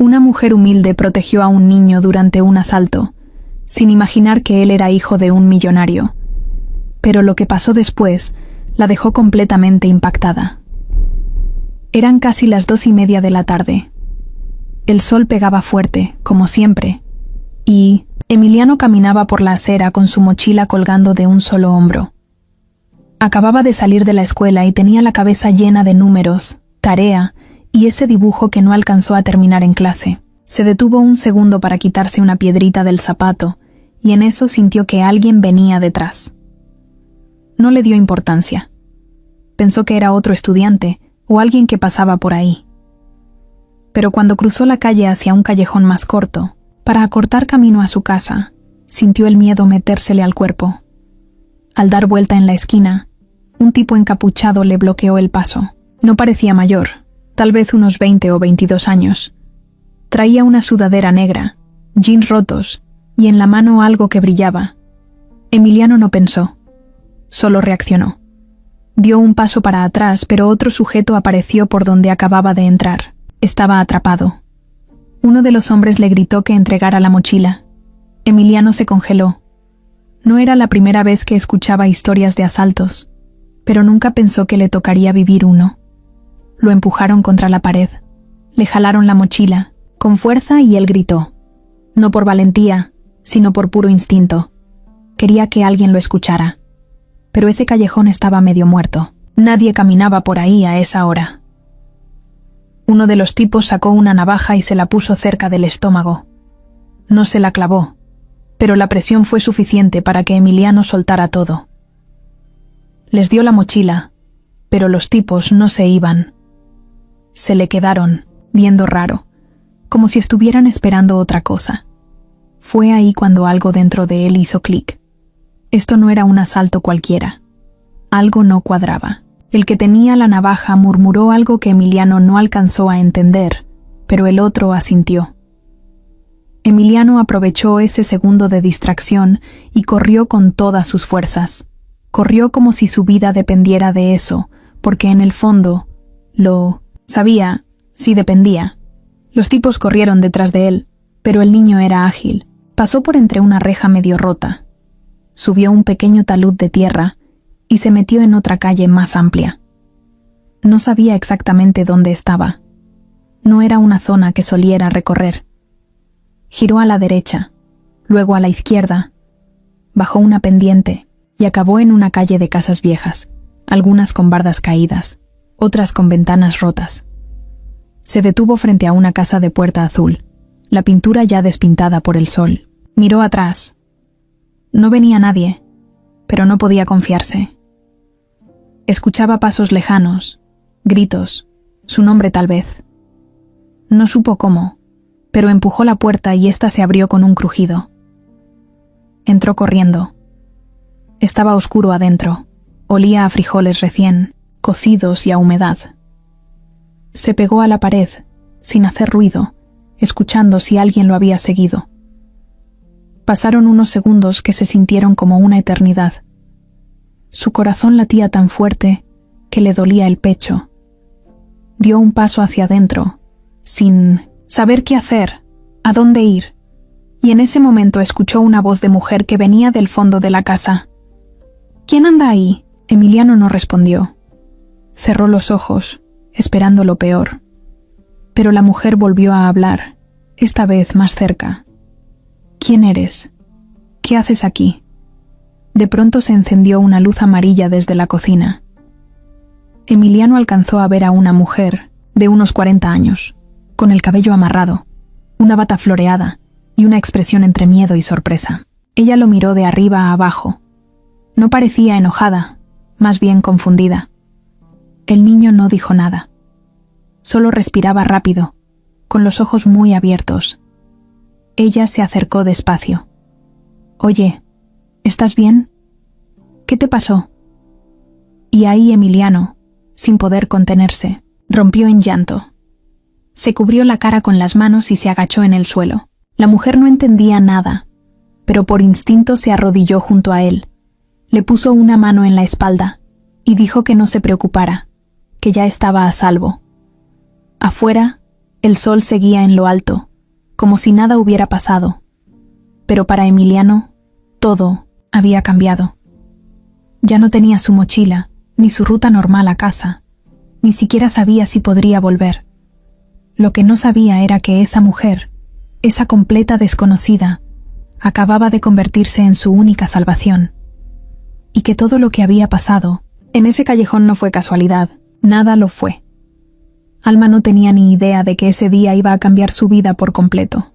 Una mujer humilde protegió a un niño durante un asalto, sin imaginar que él era hijo de un millonario. Pero lo que pasó después la dejó completamente impactada. Eran casi las 2:30 de la tarde. El sol pegaba fuerte, como siempre, y Emiliano caminaba por la acera con su mochila colgando de un solo hombro. Acababa de salir de la escuela y tenía la cabeza llena de números, tarea y ese dibujo que no alcanzó a terminar en clase. Se detuvo un segundo para quitarse una piedrita del zapato y en eso sintió que alguien venía detrás. No le dio importancia. Pensó que era otro estudiante o alguien que pasaba por ahí. Pero cuando cruzó la calle hacia un callejón más corto, para acortar camino a su casa, sintió el miedo metérsele al cuerpo. Al dar vuelta en la esquina, un tipo encapuchado le bloqueó el paso. No parecía mayor, tal vez unos 20 o 22 años. Traía una sudadera negra, jeans rotos y en la mano algo que brillaba. Emiliano no pensó, solo reaccionó. Dio un paso para atrás, pero otro sujeto apareció por donde acababa de entrar. Estaba atrapado. Uno de los hombres le gritó que entregara la mochila. Emiliano se congeló. No era la primera vez que escuchaba historias de asaltos, pero nunca pensó que le tocaría vivir uno. Lo empujaron contra la pared. Le jalaron la mochila, con fuerza, y él gritó. No por valentía, sino por puro instinto. Quería que alguien lo escuchara. Pero ese callejón estaba medio muerto. Nadie caminaba por ahí a esa hora. Uno de los tipos sacó una navaja y se la puso cerca del estómago. No se la clavó, pero la presión fue suficiente para que Emiliano soltara todo. Les dio la mochila, pero los tipos no se iban. Se le quedaron, viendo raro, como si estuvieran esperando otra cosa. Fue ahí cuando algo dentro de él hizo clic. Esto no era un asalto cualquiera. Algo no cuadraba. El que tenía la navaja murmuró algo que Emiliano no alcanzó a entender, pero el otro asintió. Emiliano aprovechó ese segundo de distracción y corrió con todas sus fuerzas. Corrió como si su vida dependiera de eso, porque en el fondo lo sabía, sí dependía. Los tipos corrieron detrás de él, pero el niño era ágil. Pasó por entre una reja medio rota. Subió un pequeño talud de tierra y se metió en otra calle más amplia. No sabía exactamente dónde estaba. No era una zona que soliera recorrer. Giró a la derecha, luego a la izquierda, bajó una pendiente y acabó en una calle de casas viejas, algunas con bardas caídas, otras con ventanas rotas. Se detuvo frente a una casa de puerta azul, la pintura ya despintada por el sol. Miró atrás. No venía nadie, pero no podía confiarse. Escuchaba pasos lejanos, gritos, su nombre tal vez. No supo cómo, pero empujó la puerta y ésta se abrió con un crujido. Entró corriendo. Estaba oscuro adentro, olía a frijoles recién cocidos y a humedad. Se pegó a la pared, sin hacer ruido, escuchando si alguien lo había seguido. Pasaron unos segundos que se sintieron como una eternidad. Su corazón latía tan fuerte que le dolía el pecho. Dio un paso hacia adentro, sin saber qué hacer, a dónde ir, y en ese momento escuchó una voz de mujer que venía del fondo de la casa. ¿Quién anda ahí? Emiliano no respondió. Cerró los ojos, esperando lo peor. Pero la mujer volvió a hablar, esta vez más cerca. ¿Quién eres? ¿Qué haces aquí? De pronto se encendió una luz amarilla desde la cocina. Emiliano alcanzó a ver a una mujer de unos 40 años, con el cabello amarrado, una bata floreada y una expresión entre miedo y sorpresa. Ella lo miró de arriba a abajo. No parecía enojada, más bien confundida. El niño no dijo nada. Solo respiraba rápido, con los ojos muy abiertos. Ella se acercó despacio. «Oye, ¿estás bien? ¿Qué te pasó?» Y ahí Emiliano, sin poder contenerse, rompió en llanto. Se cubrió la cara con las manos y se agachó en el suelo. La mujer no entendía nada, pero por instinto se arrodilló junto a él. Le puso una mano en la espalda y dijo que no se preocupara, que ya estaba a salvo. Afuera, El sol seguía en lo alto, como si nada hubiera pasado. Pero para Emiliano, todo había cambiado. Ya no tenía su mochila, ni su ruta normal a casa. Ni siquiera sabía si podría volver. Lo que no sabía era que esa mujer, esa completa desconocida, acababa de convertirse en su única salvación. Y que todo lo que había pasado en ese callejón no fue casualidad, nada lo fue. Alma no tenía ni idea de que ese día iba a cambiar su vida por completo.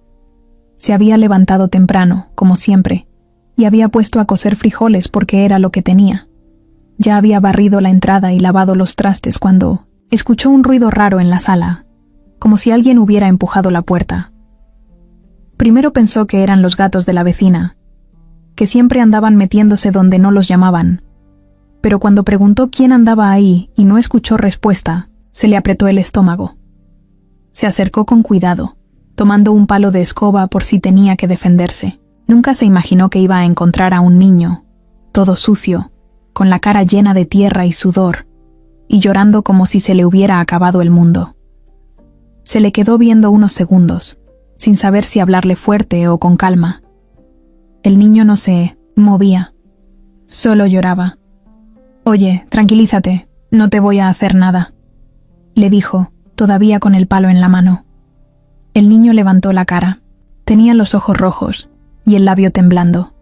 Se había levantado temprano, como siempre, y había puesto a cocer frijoles porque era lo que tenía. Ya había barrido la entrada y lavado los trastes cuando escuchó un ruido raro en la sala, como si alguien hubiera empujado la puerta. Primero pensó que eran los gatos de la vecina, que siempre andaban metiéndose donde no los llamaban, pero cuando preguntó quién andaba ahí y no escuchó respuesta, se le apretó el estómago. Se acercó con cuidado, tomando un palo de escoba por si tenía que defenderse. Nunca se imaginó que iba a encontrar a un niño, todo sucio, con la cara llena de tierra y sudor, y llorando como si se le hubiera acabado el mundo. Se le quedó viendo unos segundos, sin saber si hablarle fuerte o con calma. El niño no se movía, solo lloraba. «Oye, tranquilízate, no te voy a hacer nada», le dijo, todavía con el palo en la mano. El niño levantó la cara. Tenía los ojos rojos y el labio temblando.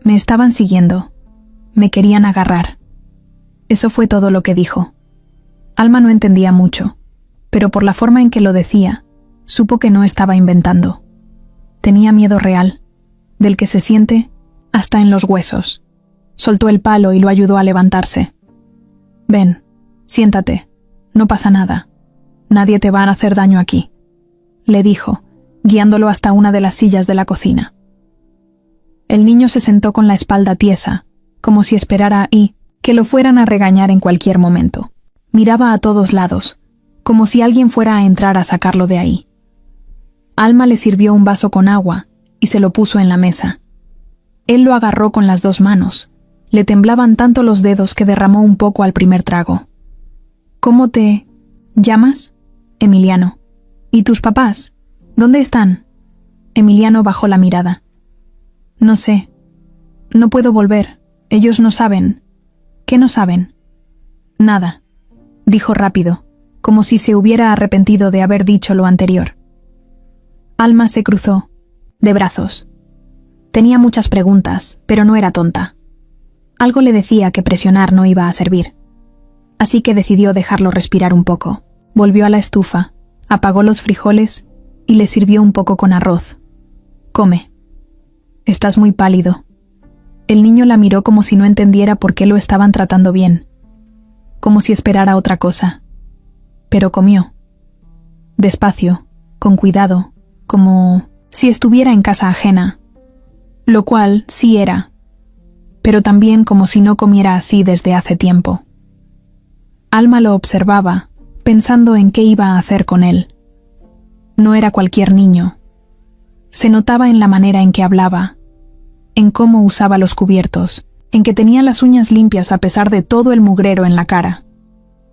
Me estaban siguiendo. Me querían agarrar. Eso fue todo lo que dijo. Alma no entendía mucho, pero por la forma en que lo decía, supo que no estaba inventando. Tenía miedo real, del que se siente hasta en los huesos. Soltó el palo y lo ayudó a levantarse. «Ven, siéntate, no pasa nada. Nadie te va a hacer daño aquí», le dijo, guiándolo hasta una de las sillas de la cocina. El niño se sentó con la espalda tiesa, como si esperara ahí que lo fueran a regañar en cualquier momento. Miraba a todos lados, como si alguien fuera a entrar a sacarlo de ahí. Alma le sirvió un vaso con agua y se lo puso en la mesa. Él lo agarró con las 2 manos. Le temblaban tanto los dedos que derramó un poco al primer trago. «¿Cómo te llamas?» «Emiliano». «¿Y tus papás? ¿Dónde están?» Emiliano bajó la mirada. «No sé. No puedo volver. Ellos no saben». «¿Qué no saben?» «Nada», dijo rápido, como si se hubiera arrepentido de haber dicho lo anterior. Alma se cruzó, de brazos. Tenía muchas preguntas, pero no era tonta. Algo le decía que presionar no iba a servir. Así que decidió dejarlo respirar un poco. Volvió a la estufa, apagó los frijoles y le sirvió un poco con arroz. «Come. Estás muy pálido». El niño la miró como si no entendiera por qué lo estaban tratando bien, como si esperara otra cosa. Pero comió. Despacio, con cuidado, como si estuviera en casa ajena, lo cual sí era, pero también como si no comiera así desde hace tiempo. Alma lo observaba, pensando en qué iba a hacer con él. No era cualquier niño. Se notaba en la manera en que hablaba, en cómo usaba los cubiertos, en que tenía las uñas limpias a pesar de todo el mugrero en la cara.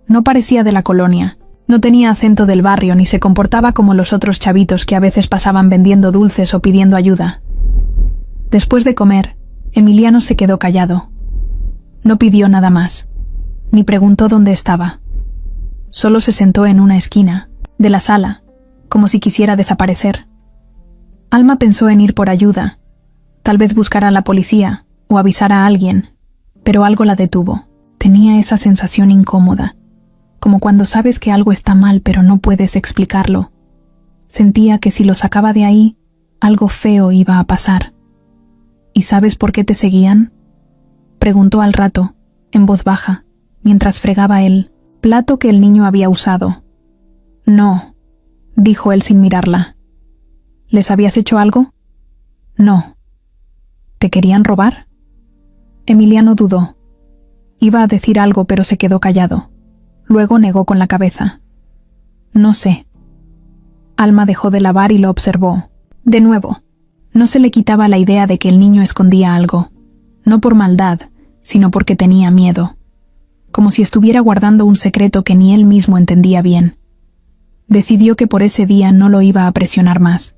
No parecía de la colonia, no tenía acento del barrio ni se comportaba como los otros chavitos que a veces pasaban vendiendo dulces o pidiendo ayuda. Después de comer, Emiliano se quedó callado. No pidió nada más, ni preguntó dónde estaba. Solo se sentó en una esquina de la sala, como si quisiera desaparecer. Alma pensó en ir por ayuda, tal vez buscar a la policía o avisar a alguien, pero algo la detuvo. Tenía esa sensación incómoda, como cuando sabes que algo está mal pero no puedes explicarlo. Sentía que si lo sacaba de ahí, algo feo iba a pasar. ¿Y sabes por qué te seguían?, preguntó al rato, en voz baja, mientras fregaba el plato que el niño había usado. «No», dijo él sin mirarla. «¿Les habías hecho algo?» «No». «¿Te querían robar?» Emiliano dudó. Iba a decir algo pero se quedó callado. Luego negó con la cabeza. «No sé». Alma dejó de lavar y lo observó. De nuevo, no se le quitaba la idea de que el niño escondía algo, no por maldad, sino porque tenía miedo, como si estuviera guardando un secreto que ni él mismo entendía bien. Decidió que por ese día no lo iba a presionar más.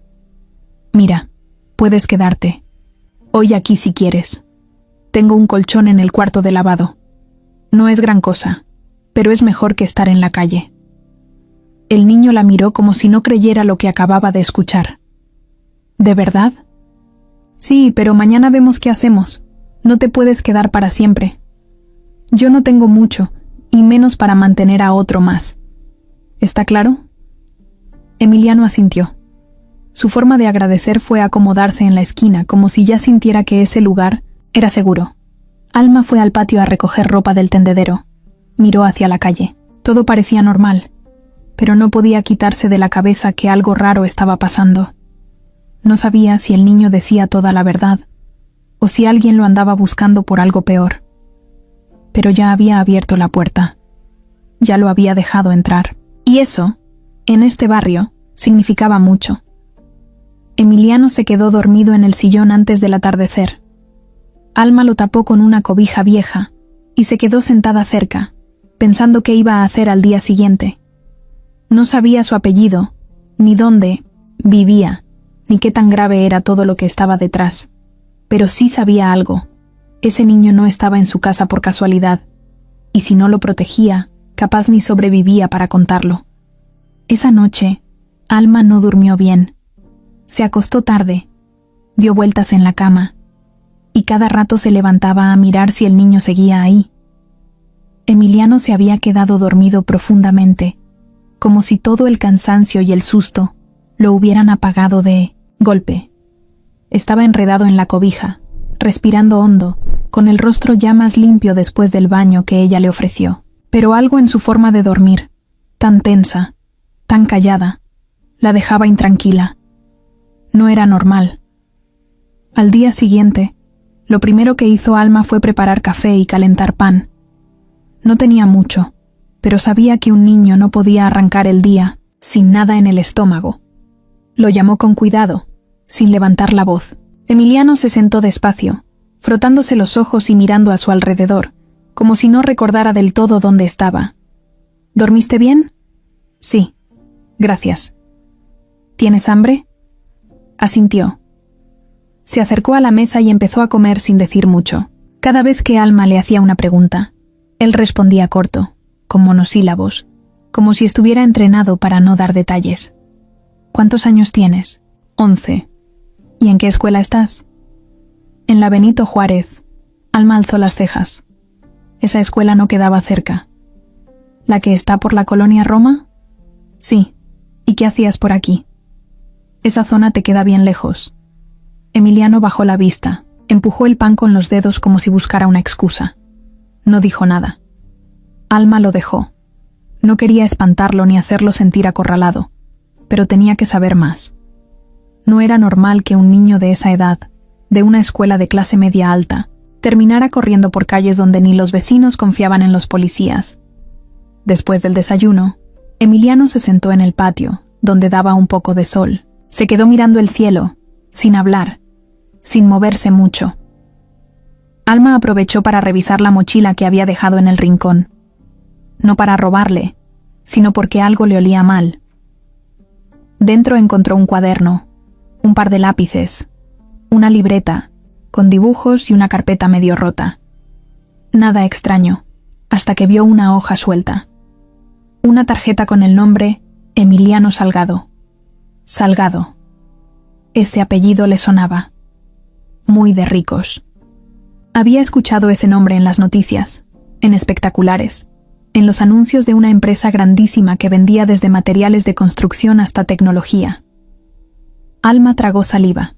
Mira, puedes quedarte. Hoy aquí si quieres. Tengo un colchón en el cuarto de lavado. No es gran cosa, pero es mejor que estar en la calle. El niño la miró como si no creyera lo que acababa de escuchar. ¿De verdad? Sí, pero mañana vemos qué hacemos. No te puedes quedar para siempre. Yo no tengo mucho, y menos para mantener a otro más. ¿Está claro? Emiliano asintió. Su forma de agradecer fue acomodarse en la esquina, como si ya sintiera que ese lugar era seguro. Alma fue al patio a recoger ropa del tendedero. Miró hacia la calle. Todo parecía normal, pero no podía quitarse de la cabeza que algo raro estaba pasando. No sabía si el niño decía toda la verdad, o si alguien lo andaba buscando por algo peor. Pero ya había abierto la puerta. Ya lo había dejado entrar. Y eso, en este barrio, significaba mucho. Emiliano se quedó dormido en el sillón antes del atardecer. Alma lo tapó con una cobija vieja y se quedó sentada cerca, pensando qué iba a hacer al día siguiente. No sabía su apellido, ni dónde vivía, ni qué tan grave era todo lo que estaba detrás. Pero sí sabía algo. Ese niño no estaba en su casa por casualidad, y si no lo protegía, capaz ni sobrevivía para contarlo. Esa noche, Alma no durmió bien. Se acostó tarde, dio vueltas en la cama, y cada rato se levantaba a mirar si el niño seguía ahí. Emiliano se había quedado dormido profundamente, como si todo el cansancio y el susto lo hubieran apagado de golpe. Estaba enredado en la cobija, respirando hondo, con el rostro ya más limpio después del baño que ella le ofreció. Pero algo en su forma de dormir, tan tensa, tan callada, la dejaba intranquila. No era normal. Al día siguiente, lo primero que hizo Alma fue preparar café y calentar pan. No tenía mucho, pero sabía que un niño no podía arrancar el día sin nada en el estómago. Lo llamó con cuidado, sin levantar la voz. Emiliano se sentó despacio, frotándose los ojos y mirando a su alrededor, como si no recordara del todo dónde estaba. ¿Dormiste bien? Sí, gracias. ¿Tienes hambre? Asintió. Se acercó a la mesa y empezó a comer sin decir mucho. Cada vez que Alma le hacía una pregunta, él respondía corto, con monosílabos, como si estuviera entrenado para no dar detalles. ¿Cuántos años tienes? 11. ¿Y en qué escuela estás? En la Benito Juárez. Alma alzó las cejas. Esa escuela no quedaba cerca. ¿La que está por la colonia Roma? Sí. ¿Y qué hacías por aquí? Esa zona te queda bien lejos. Emiliano bajó la vista, empujó el pan con los dedos como si buscara una excusa. No dijo nada. Alma lo dejó. No quería espantarlo ni hacerlo sentir acorralado, pero tenía que saber más. No era normal que un niño de esa edad, de una escuela de clase media alta, terminara corriendo por calles donde ni los vecinos confiaban en los policías. Después del desayuno, Emiliano se sentó en el patio, donde daba un poco de sol. Se quedó mirando el cielo, sin hablar, sin moverse mucho. Alma aprovechó para revisar la mochila que había dejado en el rincón. No para robarle, sino porque algo le olía mal. Dentro encontró un cuaderno, un par de lápices, una libreta, con dibujos y una carpeta medio rota. Nada extraño, hasta que vio una hoja suelta. Una tarjeta con el nombre Emiliano Salgado. Salgado. Ese apellido le sonaba. Muy de ricos. Había escuchado ese nombre en las noticias, en espectaculares, en los anuncios de una empresa grandísima que vendía desde materiales de construcción hasta tecnología. Alma tragó saliva.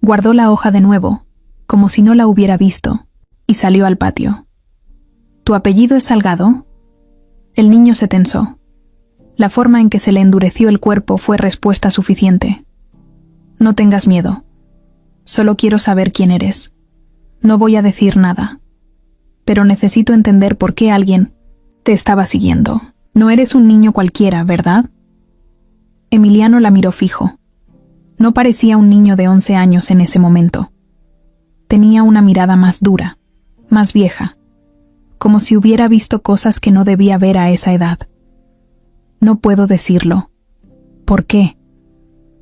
Guardó la hoja de nuevo, como si no la hubiera visto, y salió al patio. ¿Tu apellido es Salgado? El niño se tensó. La forma en que se le endureció el cuerpo fue respuesta suficiente. No tengas miedo. Solo quiero saber quién eres. No voy a decir nada. Pero necesito entender por qué alguien te estaba siguiendo. No eres un niño cualquiera, ¿verdad? Emiliano la miró fijo. No parecía un niño de 11 años en ese momento. Tenía una mirada más dura, más vieja, como si hubiera visto cosas que no debía ver a esa edad. No puedo decirlo. ¿Por qué?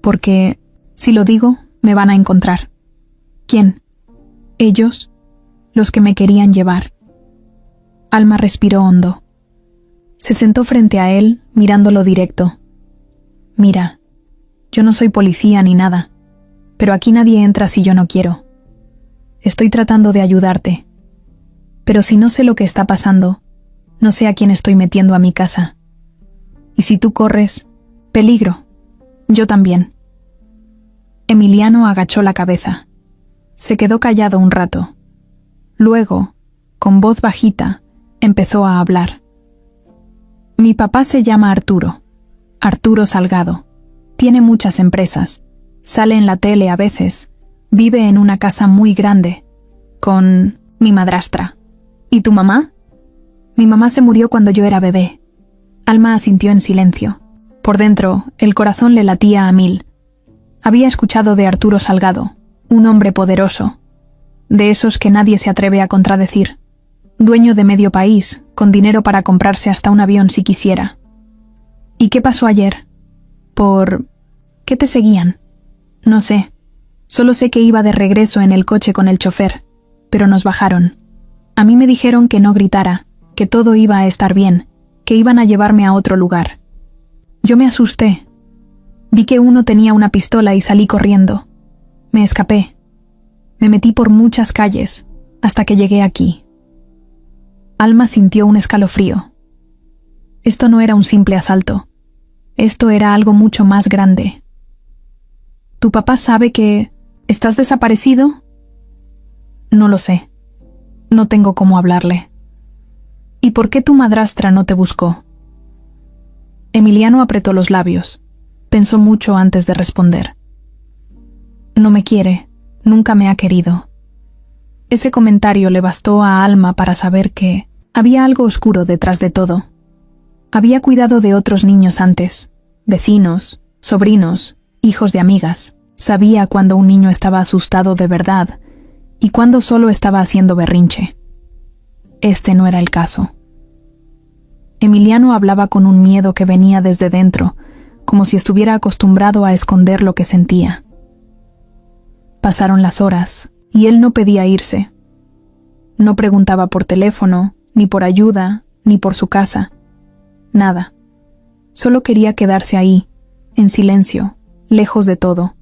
Porque, si lo digo, me van a encontrar. ¿Quién? Ellos, los que me querían llevar. Alma respiró hondo. Se sentó frente a él, mirándolo directo. Mira, yo no soy policía ni nada, pero aquí nadie entra si yo no quiero. Estoy tratando de ayudarte, pero si no sé lo que está pasando, no sé a quién estoy metiendo a mi casa. Y si tú corres, peligro. Yo también. Emiliano agachó la cabeza. Se quedó callado un rato. Luego, con voz bajita, empezó a hablar. Mi papá se llama Arturo. Arturo Salgado. Tiene muchas empresas. Sale en la tele a veces. Vive en una casa muy grande. Con mi madrastra. ¿Y tu mamá? Mi mamá se murió cuando yo era bebé. Alma asintió en silencio. Por dentro, el corazón le latía a 1000. Había escuchado de Arturo Salgado, un hombre poderoso, de esos que nadie se atreve a contradecir, dueño de medio país, con dinero para comprarse hasta un avión si quisiera. ¿Y qué pasó ayer? ¿Por qué te seguían? No sé. Solo sé que iba de regreso en el coche con el chofer, pero nos bajaron. A mí me dijeron que no gritara, que todo iba a estar bien, que iban a llevarme a otro lugar. Yo me asusté. Vi que uno tenía una pistola y salí corriendo. Me escapé. Me metí por muchas calles, hasta que llegué aquí. Alma sintió un escalofrío. Esto no era un simple asalto. Esto era algo mucho más grande. ¿Tu papá sabe que estás desaparecido? No lo sé. No tengo cómo hablarle. ¿Y por qué tu madrastra no te buscó? Emiliano apretó los labios. Pensó mucho antes de responder. No me quiere, nunca me ha querido. Ese comentario le bastó a Alma para saber que había algo oscuro detrás de todo. Había cuidado de otros niños antes, vecinos, sobrinos, hijos de amigas. Sabía cuando un niño estaba asustado de verdad y cuando solo estaba haciendo berrinche. Este no era el caso. Emiliano hablaba con un miedo que venía desde dentro, como si estuviera acostumbrado a esconder lo que sentía. Pasaron las horas, y él no pedía irse. No preguntaba por teléfono, ni por ayuda, ni por su casa. Nada. Solo quería quedarse ahí, en silencio, lejos de todo.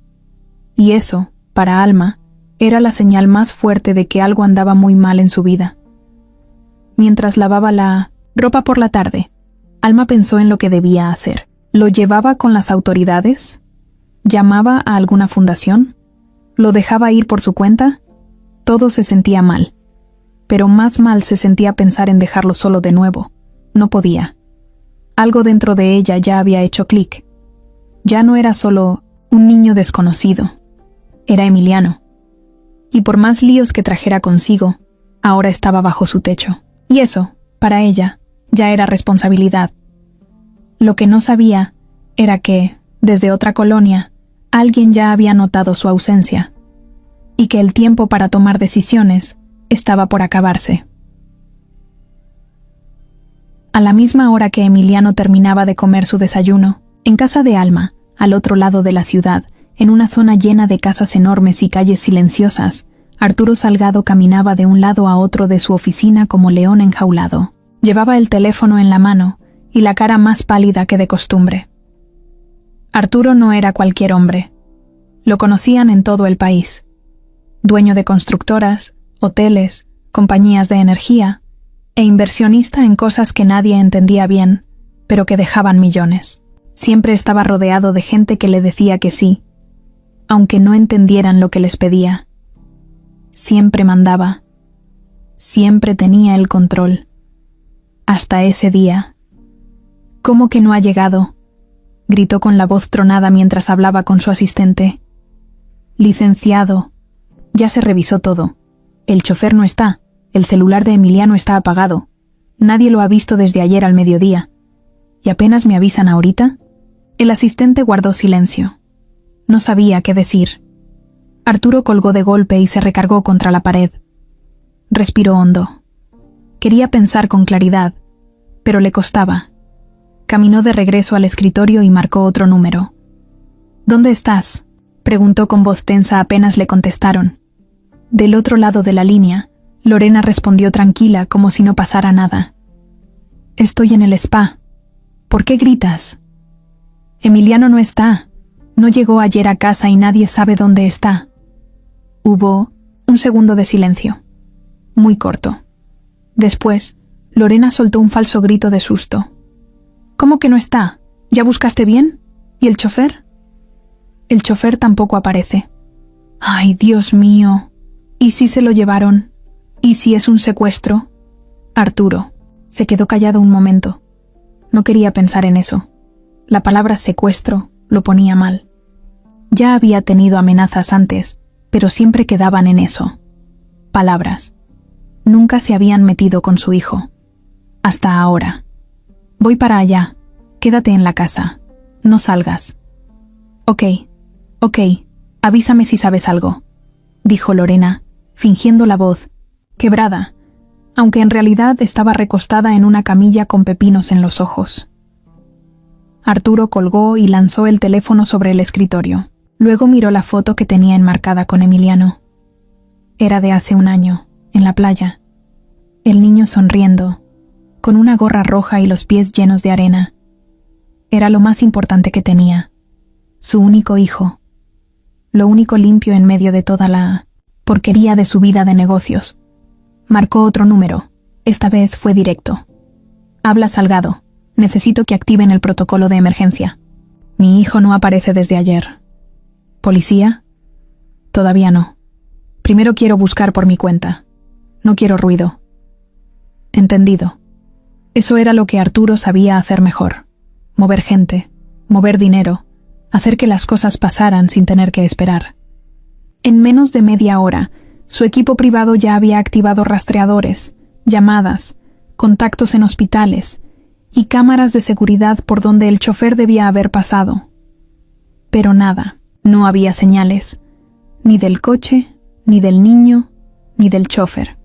Y eso, para Alma, era la señal más fuerte de que algo andaba muy mal en su vida. Mientras lavaba la ropa por la tarde, Alma pensó en lo que debía hacer. ¿Lo llevaba con las autoridades? ¿Llamaba a alguna fundación? ¿Lo dejaba ir por su cuenta? Todo se sentía mal. Pero más mal se sentía pensar en dejarlo solo de nuevo. No podía. Algo dentro de ella ya había hecho clic. Ya no era solo un niño desconocido. Era Emiliano. Y por más líos que trajera consigo, ahora estaba bajo su techo. Y eso, para ella, ya era responsabilidad. Lo que no sabía era que, desde otra colonia, alguien ya había notado su ausencia, y que el tiempo para tomar decisiones estaba por acabarse. A la misma hora que Emiliano terminaba de comer su desayuno, en casa de Alma, al otro lado de la ciudad, en una zona llena de casas enormes y calles silenciosas, Arturo Salgado caminaba de un lado a otro de su oficina como león enjaulado. Llevaba el teléfono en la mano y la cara más pálida que de costumbre. Arturo no era cualquier hombre. Lo conocían en todo el país. Dueño de constructoras, hoteles, compañías de energía e inversionista en cosas que nadie entendía bien, pero que dejaban millones. Siempre estaba rodeado de gente que le decía que sí, aunque no entendieran lo que les pedía. Siempre mandaba. Siempre tenía el control. Hasta ese día. ¿Cómo que no ha llegado?, gritó con la voz tronada mientras hablaba con su asistente. Licenciado, ya se revisó todo. El chofer no está. El celular de Emiliano está apagado. Nadie lo ha visto desde ayer al mediodía. ¿Y apenas me avisan ahorita? El asistente guardó silencio. No sabía qué decir. Arturo colgó de golpe y se recargó contra la pared. Respiró hondo. Quería pensar con claridad, pero le costaba. Caminó de regreso al escritorio y marcó otro número. ¿Dónde estás?, preguntó con voz tensa apenas le contestaron. Del otro lado de la línea, Lorena respondió tranquila como si no pasara nada. Estoy en el spa. ¿Por qué gritas? Emiliano no está. No llegó ayer a casa y nadie sabe dónde está. Hubo un segundo de silencio. Muy corto. Después, Lorena soltó un falso grito de susto. ¿Cómo que no está? ¿Ya buscaste bien? ¿Y el chofer? El chofer tampoco aparece. ¡Ay, Dios mío! ¿Y si se lo llevaron? ¿Y si es un secuestro? Arturo se quedó callado un momento. No quería pensar en eso. La palabra secuestro lo ponía mal. Ya había tenido amenazas antes, pero siempre quedaban en eso. Palabras. Nunca se habían metido con su hijo. Hasta ahora. Voy para allá. Quédate en la casa. No salgas. Ok. Avísame si sabes algo, dijo Lorena, fingiendo la voz, quebrada, aunque en realidad estaba recostada en una camilla con pepinos en los ojos. Arturo colgó y lanzó el teléfono sobre el escritorio. Luego miró la foto que tenía enmarcada con Emiliano. Era de hace un año, en la playa. El niño sonriendo, con una gorra roja y los pies llenos de arena. Era lo más importante que tenía. Su único hijo. Lo único limpio en medio de toda la porquería de su vida de negocios. Marcó otro número. Esta vez fue directo. Habla Salgado. Necesito que activen el protocolo de emergencia. Mi hijo no aparece desde ayer. ¿Policía? Todavía no. Primero quiero buscar por mi cuenta. No quiero ruido. Entendido. Eso era lo que Arturo sabía hacer mejor. Mover gente, mover dinero, hacer que las cosas pasaran sin tener que esperar. En menos de media hora, su equipo privado ya había activado rastreadores, llamadas, contactos en hospitales y cámaras de seguridad por donde el chofer debía haber pasado. Pero nada, no había señales, ni del coche, ni del niño, ni del chofer.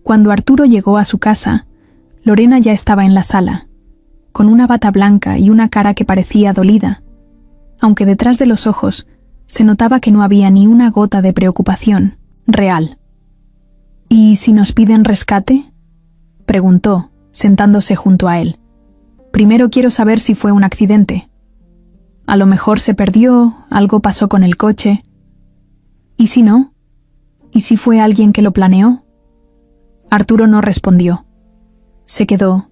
Cuando Arturo llegó a su casa, Lorena ya estaba en la sala, con una bata blanca y una cara que parecía dolida, aunque detrás de los ojos se notaba que no había ni una gota de preocupación real. ¿Y si nos piden rescate?, preguntó, sentándose junto a él. Primero quiero saber si fue un accidente. A lo mejor se perdió, algo pasó con el coche. ¿Y si no? ¿Y si fue alguien que lo planeó? Arturo no respondió. Se quedó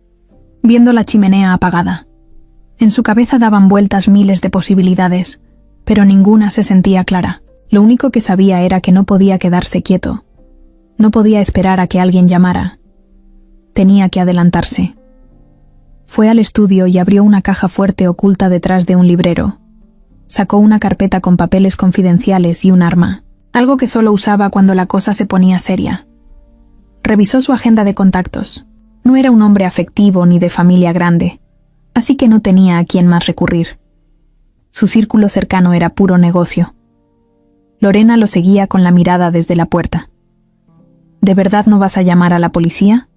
viendo la chimenea apagada. En su cabeza daban vueltas miles de posibilidades, pero ninguna se sentía clara. Lo único que sabía era que no podía quedarse quieto. No podía esperar a que alguien llamara. Tenía que adelantarse. Fue al estudio y abrió una caja fuerte oculta detrás de un librero. Sacó una carpeta con papeles confidenciales y un arma, algo que solo usaba cuando la cosa se ponía seria. Revisó su agenda de contactos. No era un hombre afectivo ni de familia grande, así que no tenía a quién más recurrir. Su círculo cercano era puro negocio. Lorena lo seguía con la mirada desde la puerta. ¿De verdad no vas a llamar a la policía?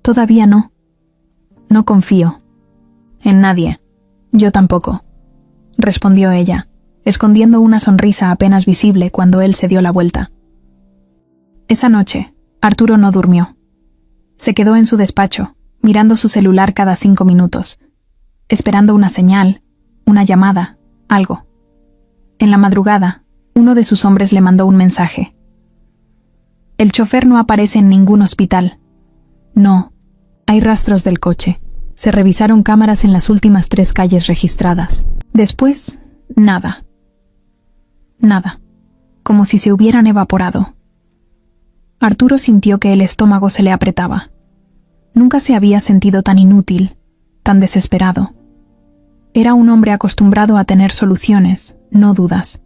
Todavía no. No confío. En nadie. Yo tampoco, respondió ella, escondiendo una sonrisa apenas visible cuando él se dio la vuelta. Esa noche, Arturo no durmió. Se quedó en su despacho, mirando su celular cada 5 minutos, esperando una señal, una llamada, algo. En la madrugada, uno de sus hombres le mandó un mensaje. El chofer no aparece en ningún hospital. No, hay rastros del coche. Se revisaron cámaras en las últimas 3 calles registradas. Después, nada. Nada. Como si se hubieran evaporado. Arturo sintió que el estómago se le apretaba. Nunca se había sentido tan inútil, tan desesperado. Era un hombre acostumbrado a tener soluciones, no dudas.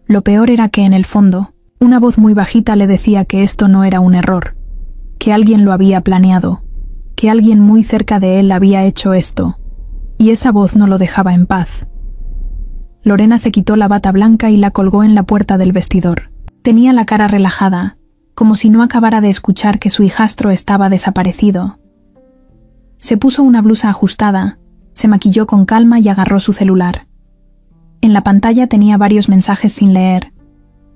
Lo peor era que en el fondo, una voz muy bajita le decía que esto no era un error, que alguien lo había planeado, que alguien muy cerca de él había hecho esto, y esa voz no lo dejaba en paz. Lorena se quitó la bata blanca y la colgó en la puerta del vestidor. Tenía la cara relajada, como si no acabara de escuchar que su hijastro estaba desaparecido. Se puso una blusa ajustada, se maquilló con calma y agarró su celular. En la pantalla tenía varios mensajes sin leer,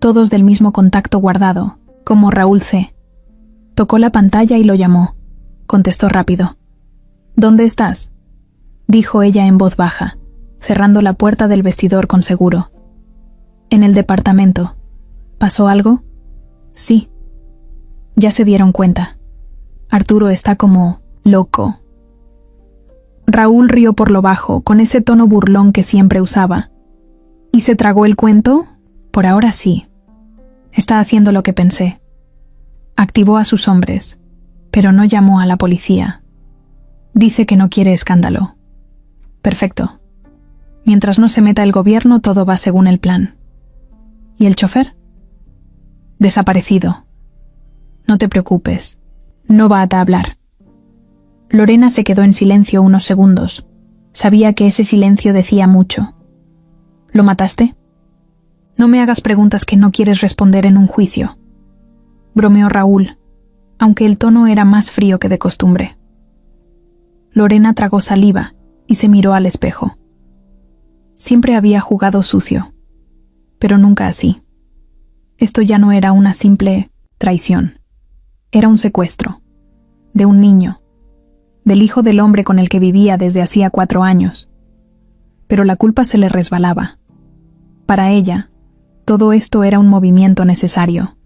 todos del mismo contacto guardado, como Raúl C. Tocó la pantalla y lo llamó. Contestó rápido. «¿Dónde estás?», dijo ella en voz baja, cerrando la puerta del vestidor con seguro. «En el departamento. ¿Pasó algo?». «Sí». Ya se dieron cuenta. Arturo está como loco. Raúl rió por lo bajo, con ese tono burlón que siempre usaba. ¿Y se tragó el cuento? Por ahora sí. Está haciendo lo que pensé. Activó a sus hombres, pero no llamó a la policía. Dice que no quiere escándalo. Perfecto. Mientras no se meta el gobierno, todo va según el plan. ¿Y el chofer? Desaparecido. No te preocupes. No va a hablar. Lorena se quedó en silencio unos segundos. Sabía que ese silencio decía mucho. ¿Lo mataste? No me hagas preguntas que no quieres responder en un juicio. Bromeó Raúl, aunque el tono era más frío que de costumbre. Lorena tragó saliva y se miró al espejo. Siempre había jugado sucio, pero nunca así. Esto ya no era una simple traición. Era un secuestro. De un niño. Del hijo del hombre con el que vivía desde hacía 4 años. Pero la culpa se le resbalaba. Para ella, todo esto era un movimiento necesario.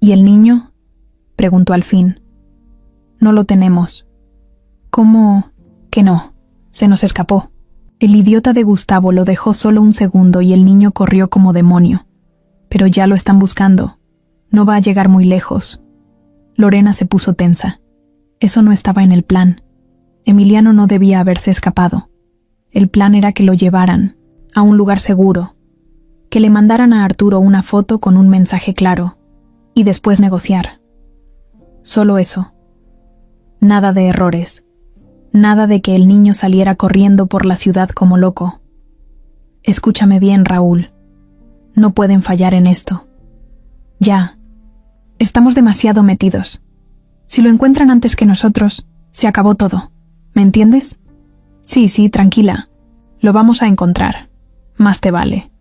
¿Y el niño?, preguntó al fin. No lo tenemos. ¿Cómo que no? Se nos escapó. El idiota de Gustavo lo dejó solo un segundo y el niño corrió como demonio. Pero ya lo están buscando. No va a llegar muy lejos. Lorena se puso tensa. Eso no estaba en el plan. Emiliano no debía haberse escapado. El plan era que lo llevaran a un lugar seguro, que le mandaran a Arturo una foto con un mensaje claro, y después negociar. Solo eso. Nada de errores. Nada de que el niño saliera corriendo por la ciudad como loco. Escúchame bien, Raúl. No pueden fallar en esto. Ya. Estamos demasiado metidos. Si lo encuentran antes que nosotros, se acabó todo. ¿Me entiendes? Sí, tranquila. Lo vamos a encontrar. Más te vale.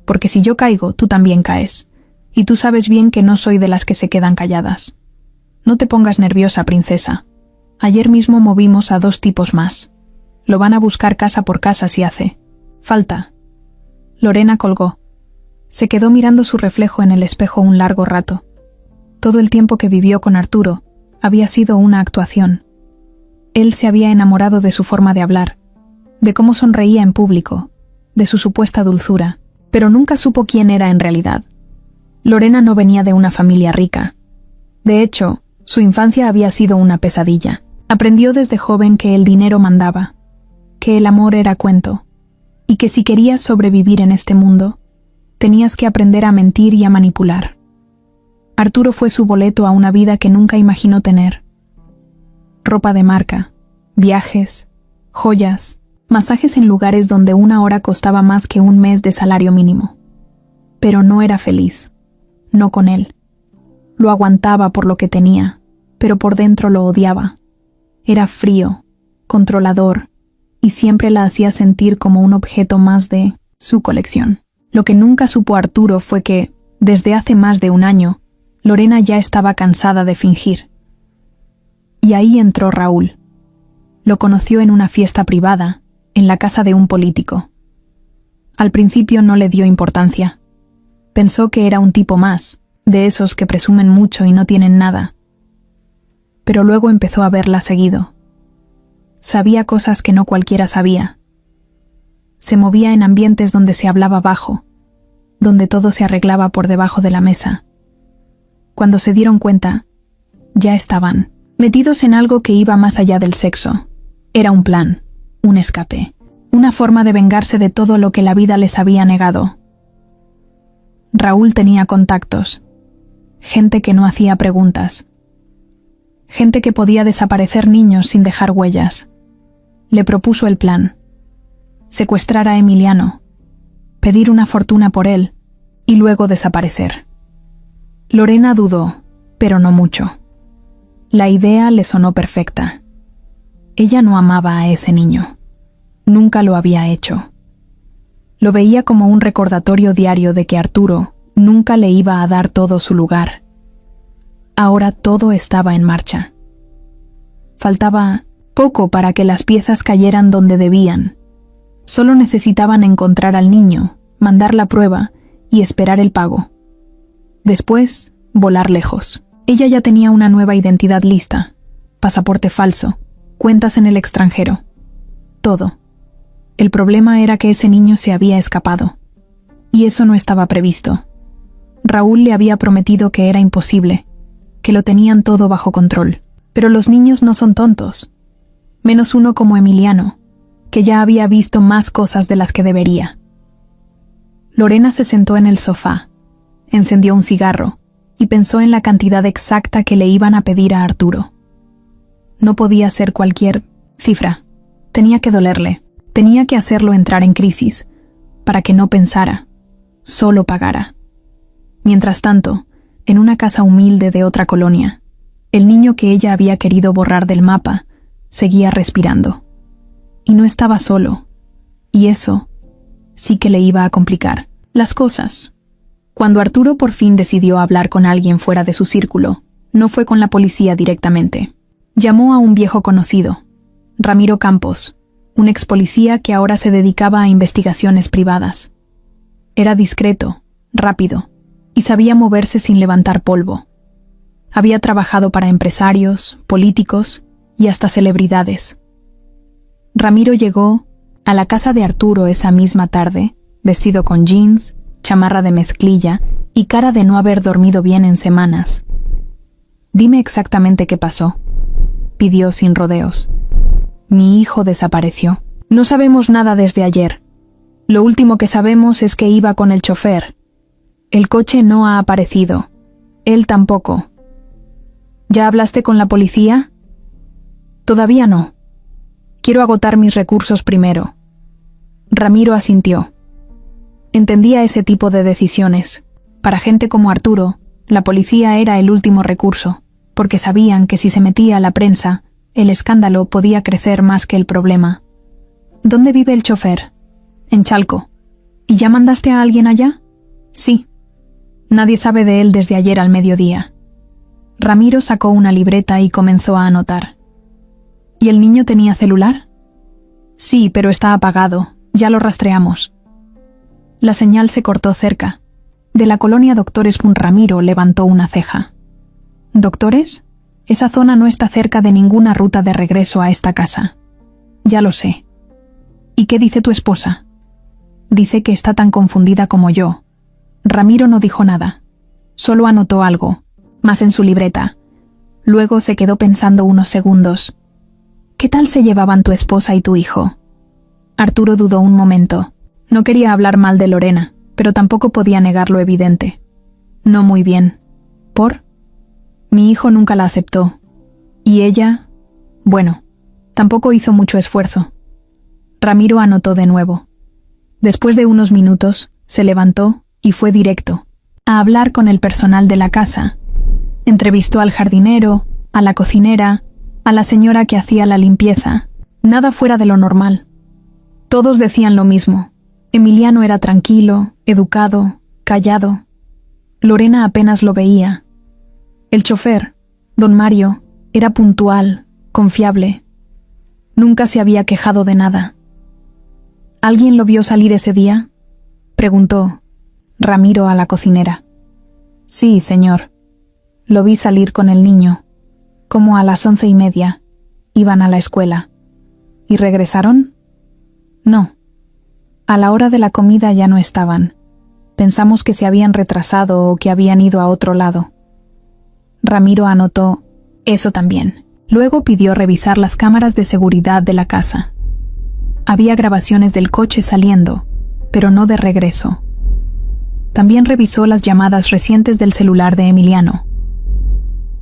Porque si yo caigo, tú también caes. Y tú sabes bien que no soy de las que se quedan calladas. No te pongas nerviosa, princesa. Ayer mismo movimos a 2 tipos más. Lo van a buscar casa por casa si hace falta. Lorena colgó. Se quedó mirando su reflejo en el espejo un largo rato. Todo el tiempo que vivió con Arturo había sido una actuación. Él se había enamorado de su forma de hablar, de cómo sonreía en público, de su supuesta dulzura, pero nunca supo quién era en realidad. Lorena no venía de una familia rica. De hecho, su infancia había sido una pesadilla. Aprendió desde joven que el dinero mandaba, que el amor era cuento, y que si querías sobrevivir en este mundo, tenías que aprender a mentir y a manipular. Arturo fue su boleto a una vida que nunca imaginó tener. Ropa de marca, viajes, joyas, masajes en lugares donde 1 hora costaba más que 1 mes de salario mínimo. Pero no era feliz, no con él. Lo aguantaba por lo que tenía, pero por dentro lo odiaba. Era frío, controlador, y siempre la hacía sentir como un objeto más de su colección. Lo que nunca supo Arturo fue que, desde hace más de 1 año, Lorena ya estaba cansada de fingir. Y ahí entró Raúl. Lo conoció en una fiesta privada, en la casa de un político. Al principio no le dio importancia. Pensó que era un tipo más, de esos que presumen mucho y no tienen nada. Pero luego empezó a verla seguido. Sabía cosas que no cualquiera sabía. Se movía en ambientes donde se hablaba bajo, donde todo se arreglaba por debajo de la mesa. Cuando se dieron cuenta, ya estaban metidos en algo que iba más allá del sexo. Era un plan, un escape, una forma de vengarse de todo lo que la vida les había negado. Raúl tenía contactos, gente que no hacía preguntas, gente que podía desaparecer niños sin dejar huellas. Le propuso el plan: secuestrar a Emiliano, pedir una fortuna por él y luego desaparecer. Lorena dudó, pero no mucho. La idea le sonó perfecta. Ella no amaba a ese niño. Nunca lo había hecho. Lo veía como un recordatorio diario de que Arturo nunca le iba a dar todo su lugar. Ahora todo estaba en marcha. Faltaba poco para que las piezas cayeran donde debían. Solo necesitaban encontrar al niño, mandar la prueba y esperar el pago. Después, volar lejos. Ella ya tenía una nueva identidad lista, pasaporte falso, cuentas en el extranjero. Todo. El problema era que ese niño se había escapado. Y eso no estaba previsto. Raúl le había prometido que era imposible, que lo tenían todo bajo control. Pero los niños no son tontos. Menos uno como Emiliano, que ya había visto más cosas de las que debería. Lorena se sentó en el sofá, encendió un cigarro y pensó en la cantidad exacta que le iban a pedir a Arturo. No podía ser cualquier cifra. Tenía que dolerle. Tenía que hacerlo entrar en crisis, para que no pensara, solo pagara. Mientras tanto, en una casa humilde de otra colonia, el niño que ella había querido borrar del mapa seguía respirando. Y no estaba solo. Y eso sí que le iba a complicar las cosas. Cuando Arturo por fin decidió hablar con alguien fuera de su círculo, no fue con la policía directamente. Llamó a un viejo conocido, Ramiro Campos, un ex policía que ahora se dedicaba a investigaciones privadas. Era discreto, rápido, y sabía moverse sin levantar polvo. Había trabajado para empresarios, políticos y hasta celebridades. Ramiro llegó a la casa de Arturo esa misma tarde, vestido con jeans, chamarra de mezclilla y cara de no haber dormido bien en semanas. «Dime exactamente qué pasó», pidió sin rodeos. «Mi hijo desapareció. No sabemos nada desde ayer. Lo último que sabemos es que iba con el chofer. El coche no ha aparecido. Él tampoco». «¿Ya hablaste con la policía?» «Todavía no. Quiero agotar mis recursos primero». Ramiro asintió. Entendía ese tipo de decisiones. Para gente como Arturo, la policía era el último recurso, porque sabían que si se metía a la prensa, el escándalo podía crecer más que el problema. «¿Dónde vive el chofer?» «En Chalco». «¿Y ya mandaste a alguien allá?» «Sí. Nadie sabe de él desde ayer al mediodía». Ramiro sacó una libreta y comenzó a anotar. «¿Y el niño tenía celular?» «Sí, pero está apagado. Ya lo rastreamos». La señal se cortó cerca. De la colonia Doctores, Ramiro levantó una ceja. «¿Doctores? Esa zona no está cerca de ninguna ruta de regreso a esta casa». «Ya lo sé». «¿Y qué dice tu esposa?» «Dice que está tan confundida como yo». Ramiro no dijo nada. Solo anotó algo, más en su libreta. Luego se quedó pensando unos segundos. «¿Qué tal se llevaban tu esposa y tu hijo?» Arturo dudó un momento. No quería hablar mal de Lorena, pero tampoco podía negar lo evidente. «No muy bien». ¿Por? «Mi hijo nunca la aceptó. Y ella, bueno, tampoco hizo mucho esfuerzo». Ramiro anotó de nuevo. Después de unos minutos, se levantó y fue directo, a hablar con el personal de la casa. Entrevistó al jardinero, a la cocinera, a la señora que hacía la limpieza. Nada fuera de lo normal. Todos decían lo mismo. Emiliano era tranquilo, educado, callado. Lorena apenas lo veía. El chofer, don Mario, era puntual, confiable. Nunca se había quejado de nada. ¿Alguien lo vio salir ese día?, preguntó Ramiro a la cocinera. «Sí, señor. Lo vi salir con el niño. Como a las 11:30. Iban a la escuela». «¿Y regresaron?» «No. A la hora de la comida ya no estaban. Pensamos que se habían retrasado o que habían ido a otro lado». Ramiro anotó eso también. Luego pidió revisar las cámaras de seguridad de la casa. Había grabaciones del coche saliendo, pero no de regreso. También revisó las llamadas recientes del celular de Emiliano.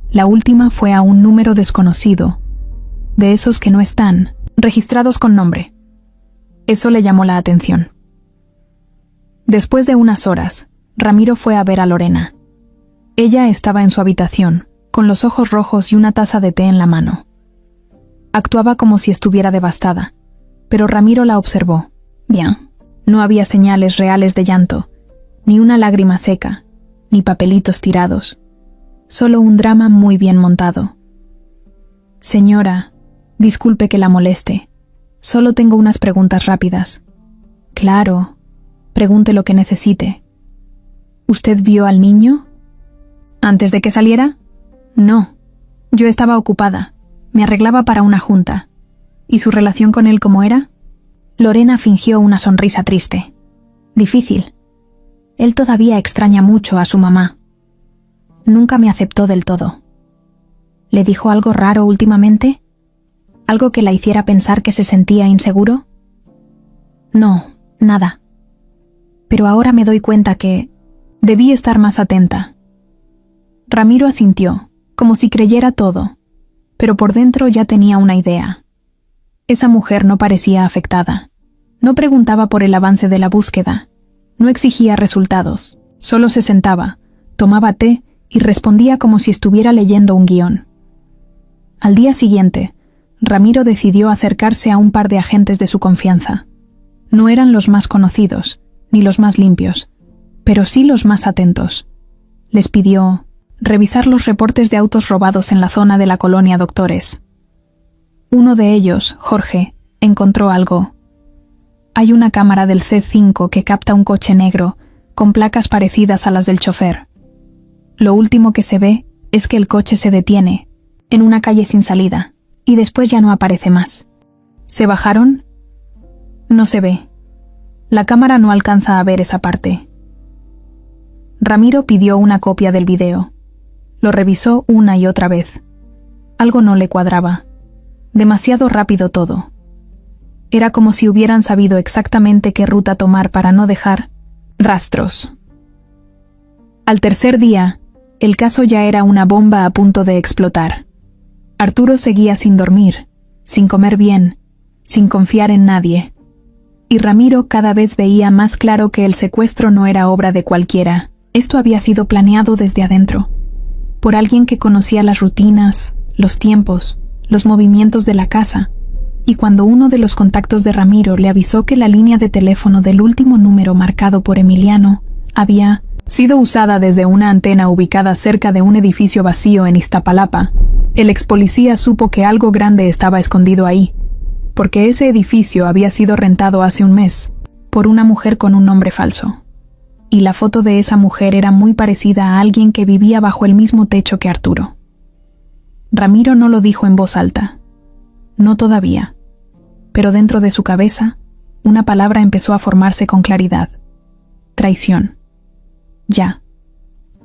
La última fue a un número desconocido, de esos que no están registrados con nombre. Eso le llamó la atención. Después de unas horas, Ramiro fue a ver a Lorena. Ella estaba en su habitación, con los ojos rojos y una taza de té en la mano. Actuaba como si estuviera devastada, pero Ramiro la observó. Bien, no había señales reales de llanto, ni una lágrima seca, ni papelitos tirados. Solo un drama muy bien montado. Señora, disculpe que la moleste. Solo tengo unas preguntas rápidas. Claro, pregunte lo que necesite. ¿Usted vio al niño? ¿Antes de que saliera? No. Yo estaba ocupada. Me arreglaba para una junta. ¿Y su relación con él cómo era? Lorena fingió una sonrisa triste. Difícil. Él todavía extraña mucho a su mamá. Nunca me aceptó del todo. ¿Le dijo algo raro últimamente? ¿Algo que la hiciera pensar que se sentía inseguro? No, nada. Pero ahora me doy cuenta que debí estar más atenta. Ramiro asintió, como si creyera todo, pero por dentro ya tenía una idea. Esa mujer no parecía afectada. No preguntaba por el avance de la búsqueda. No exigía resultados. Solo se sentaba, tomaba té y respondía como si estuviera leyendo un guión. Al día siguiente, Ramiro decidió acercarse a un par de agentes de su confianza. No eran los más conocidos, ni los más limpios, pero sí los más atentos. Les pidió revisar los reportes de autos robados en la zona de la colonia Doctores. Uno de ellos, Jorge, encontró algo. Hay una cámara del C5 que capta un coche negro, con placas parecidas a las del chofer. Lo último que se ve es que el coche se detiene, en una calle sin salida, y después ya no aparece más. ¿Se bajaron? No se ve. La cámara no alcanza a ver esa parte. Ramiro pidió una copia del video. Lo revisó una y otra vez. Algo no le cuadraba. Demasiado rápido todo. Era como si hubieran sabido exactamente qué ruta tomar para no dejar rastros. Al tercer día, el caso ya era una bomba a punto de explotar. Arturo seguía sin dormir, sin comer bien, sin confiar en nadie. Y Ramiro cada vez veía más claro que el secuestro no era obra de cualquiera. Esto había sido planeado desde adentro, por alguien que conocía las rutinas, los tiempos, los movimientos de la casa. Y cuando uno de los contactos de Ramiro le avisó que la línea de teléfono del último número marcado por Emiliano había sido usada desde una antena ubicada cerca de un edificio vacío en Iztapalapa, el expolicía supo que algo grande estaba escondido ahí, porque ese edificio había sido rentado hace un mes por una mujer con un nombre falso. Y la foto de esa mujer era muy parecida a alguien que vivía bajo el mismo techo que Arturo. Ramiro no lo dijo en voz alta. No todavía. Pero dentro de su cabeza, una palabra empezó a formarse con claridad. Traición. Ya.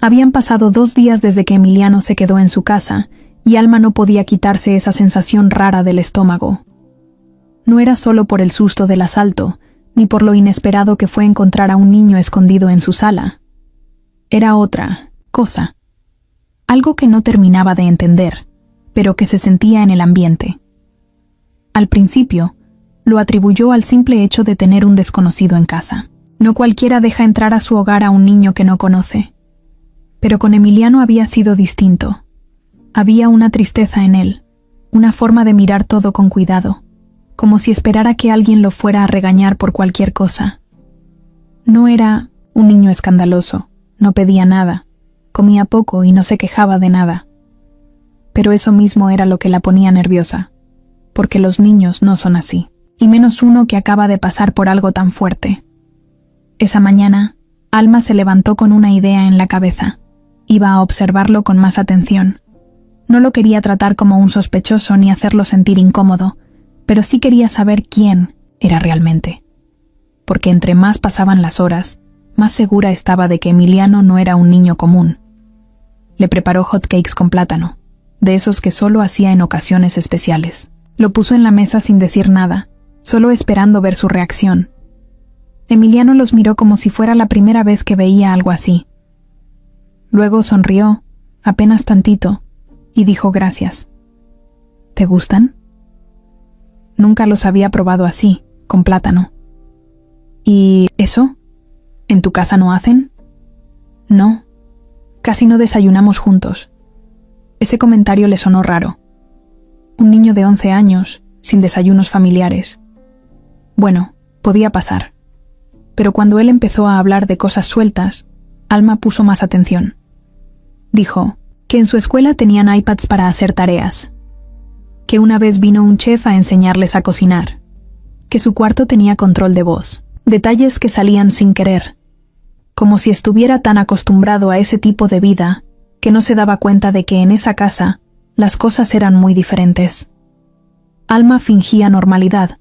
Habían pasado 2 días desde que Emiliano se quedó en su casa, y Alma no podía quitarse esa sensación rara del estómago. No era solo por el susto del asalto, ni por lo inesperado que fue encontrar a un niño escondido en su sala. Era otra cosa. Algo que no terminaba de entender, pero que se sentía en el ambiente. Al principio, lo atribuyó al simple hecho de tener un desconocido en casa. No cualquiera deja entrar a su hogar a un niño que no conoce. Pero con Emiliano había sido distinto. Había una tristeza en él, una forma de mirar todo con cuidado, como si esperara que alguien lo fuera a regañar por cualquier cosa. No era un niño escandaloso, no pedía nada, comía poco y no se quejaba de nada. Pero eso mismo era lo que la ponía nerviosa, porque los niños no son así, y menos uno que acaba de pasar por algo tan fuerte. Esa mañana, Alma se levantó con una idea en la cabeza. Iba a observarlo con más atención. No lo quería tratar como un sospechoso ni hacerlo sentir incómodo, pero sí quería saber quién era realmente. Porque entre más pasaban las horas, más segura estaba de que Emiliano no era un niño común. Le preparó hotcakes con plátano, de esos que solo hacía en ocasiones especiales. Lo puso en la mesa sin decir nada, solo esperando ver su reacción. Emiliano los miró como si fuera la primera vez que veía algo así. Luego sonrió, apenas tantito, y dijo gracias. ¿Te gustan? Nunca los había probado así, con plátano. ¿Y eso? ¿En tu casa no hacen? No, casi no desayunamos juntos. Ese comentario le sonó raro. Un niño de 11 años, sin desayunos familiares. Bueno, podía pasar. Pero cuando él empezó a hablar de cosas sueltas, Alma puso más atención. Dijo que en su escuela tenían iPads para hacer tareas, que una vez vino un chef a enseñarles a cocinar, que su cuarto tenía control de voz, detalles que salían sin querer, como si estuviera tan acostumbrado a ese tipo de vida que no se daba cuenta de que en esa casa las cosas eran muy diferentes. Alma fingía normalidad,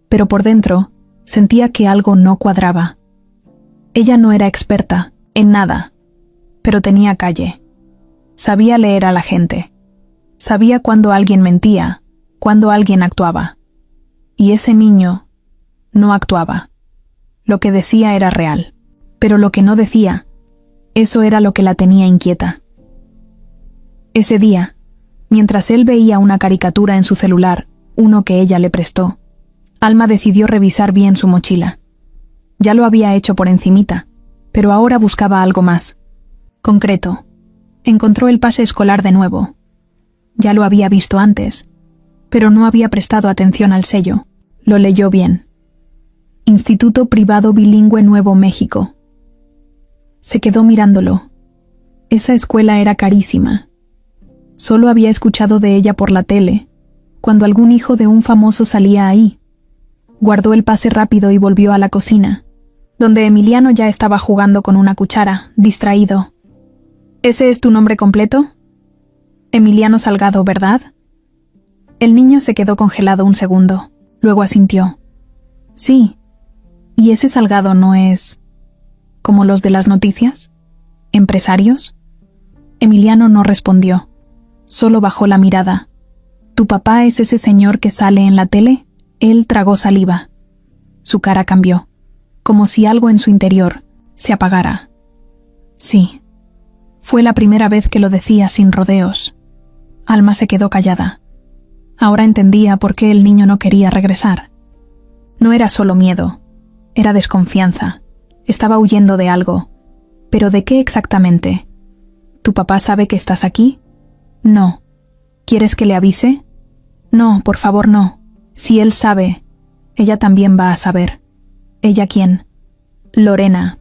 pero por dentro sentía que algo no cuadraba. Ella no era experta en nada, pero tenía calle. Sabía leer a la gente. Sabía cuándo alguien mentía, cuándo alguien actuaba. Y ese niño no actuaba. Lo que decía era real, pero lo que no decía, eso era lo que la tenía inquieta. Ese día, mientras él veía una caricatura en su celular, uno que ella le prestó, Alma decidió revisar bien su mochila. Ya lo había hecho por encimita, pero ahora buscaba algo más concreto. Encontró el pase escolar de nuevo. Ya lo había visto antes, pero no había prestado atención al sello. Lo leyó bien. Instituto Privado Bilingüe Nuevo México. Se quedó mirándolo. Esa escuela era carísima. Solo había escuchado de ella por la tele, cuando algún hijo de un famoso salía ahí. Guardó el pase rápido y volvió a la cocina, donde Emiliano ya estaba jugando con una cuchara, distraído. ¿Ese es tu nombre completo? Emiliano Salgado, ¿verdad? El niño se quedó congelado un segundo, luego asintió. Sí. ¿Y ese Salgado no es como los de las noticias? ¿Empresarios? Emiliano no respondió, solo bajó la mirada. ¿Tu papá es ese señor que sale en la tele? Él tragó saliva. Su cara cambió, como si algo en su interior se apagara. Sí. Fue la primera vez que lo decía sin rodeos. Alma se quedó callada. Ahora entendía por qué el niño no quería regresar. No era solo miedo, era desconfianza. Estaba huyendo de algo. ¿Pero de qué exactamente? ¿Tu papá sabe que estás aquí? No. ¿Quieres que le avise? No, por favor, no. Si él sabe, ella también va a saber. ¿Ella quién? Lorena.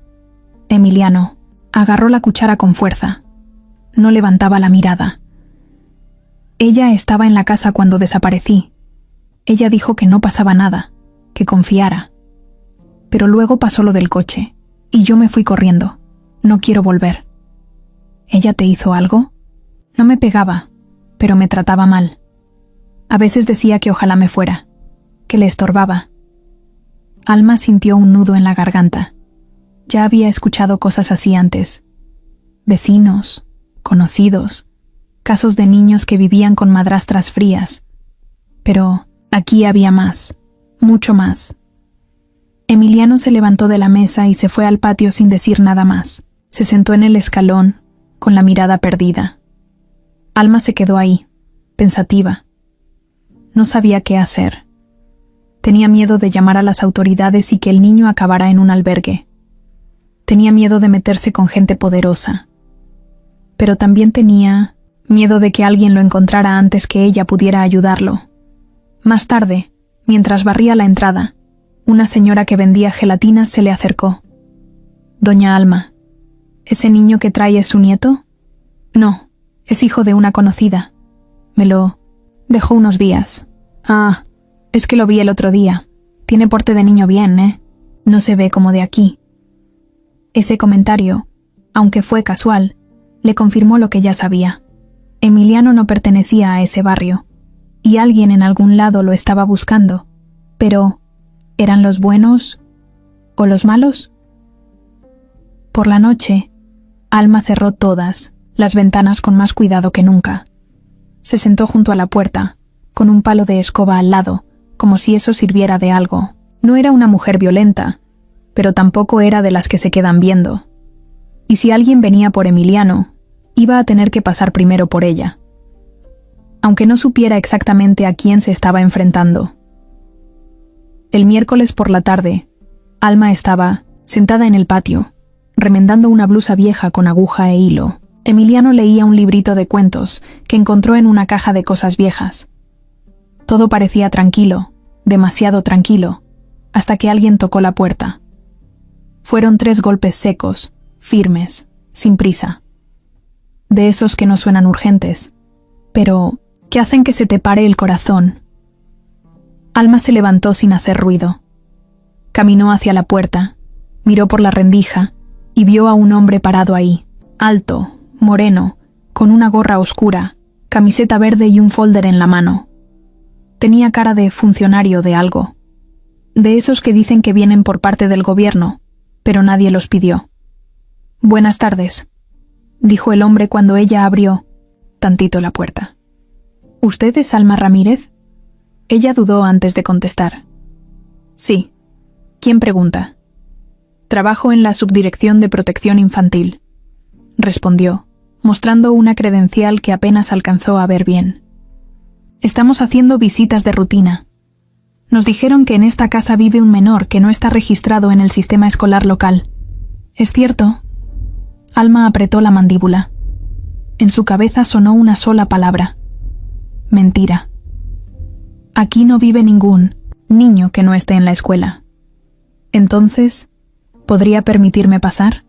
Emiliano. Agarró la cuchara con fuerza. No levantaba la mirada. Ella estaba en la casa cuando desaparecí. Ella dijo que no pasaba nada, que confiara. Pero luego pasó lo del coche, y yo me fui corriendo. No quiero volver. ¿Ella te hizo algo? No me pegaba, pero me trataba mal. A veces decía que ojalá me fuera, que le estorbaba. Alma sintió un nudo en la garganta. Ya había escuchado cosas así antes. Vecinos, conocidos, casos de niños que vivían con madrastras frías. Pero aquí había más, mucho más. Emiliano se levantó de la mesa y se fue al patio sin decir nada más. Se sentó en el escalón, con la mirada perdida. Alma se quedó ahí, pensativa. No sabía qué hacer. Tenía miedo de llamar a las autoridades y que el niño acabara en un albergue. Tenía miedo de meterse con gente poderosa. Pero también tenía miedo de que alguien lo encontrara antes que ella pudiera ayudarlo. Más tarde, mientras barría la entrada, una señora que vendía gelatinas se le acercó. Doña Alma, ¿ese niño que trae es su nieto? No, es hijo de una conocida. Me lo dejó unos días. Ah, es que lo vi el otro día. Tiene porte de niño bien, ¿eh? No se ve como de aquí. Ese comentario, aunque fue casual, le confirmó lo que ya sabía. Emiliano no pertenecía a ese barrio, y alguien en algún lado lo estaba buscando. Pero, ¿eran los buenos o los malos? Por la noche, Alma cerró todas las ventanas con más cuidado que nunca. Se sentó junto a la puerta, con un palo de escoba al lado, como si eso sirviera de algo. No era una mujer violenta, pero tampoco era de las que se quedan viendo. Y si alguien venía por Emiliano, iba a tener que pasar primero por ella. Aunque no supiera exactamente a quién se estaba enfrentando. El miércoles por la tarde, Alma estaba sentada en el patio, remendando una blusa vieja con aguja e hilo. Emiliano leía un librito de cuentos que encontró en una caja de cosas viejas. Todo parecía tranquilo, demasiado tranquilo, hasta que alguien tocó la puerta. Fueron 3 golpes secos, firmes, sin prisa. De esos que no suenan urgentes, pero que hacen que se te pare el corazón. Alma se levantó sin hacer ruido. Caminó hacia la puerta, miró por la rendija y vio a un hombre parado ahí, alto, moreno, con una gorra oscura, camiseta verde y un folder en la mano. Tenía cara de funcionario de algo, de esos que dicen que vienen por parte del gobierno, pero nadie los pidió. «Buenas tardes», dijo el hombre cuando ella abrió tantito la puerta. «¿Usted es Alma Ramírez?» Ella dudó antes de contestar. «Sí. ¿Quién pregunta?» «Trabajo en la Subdirección de Protección Infantil», respondió, mostrando una credencial que apenas alcanzó a ver bien. «Estamos haciendo visitas de rutina. Nos dijeron que en esta casa vive un menor que no está registrado en el sistema escolar local. ¿Es cierto?» Alma apretó la mandíbula. En su cabeza sonó una sola palabra. Mentira. Aquí no vive ningún niño que no esté en la escuela. Entonces, ¿podría permitirme pasar?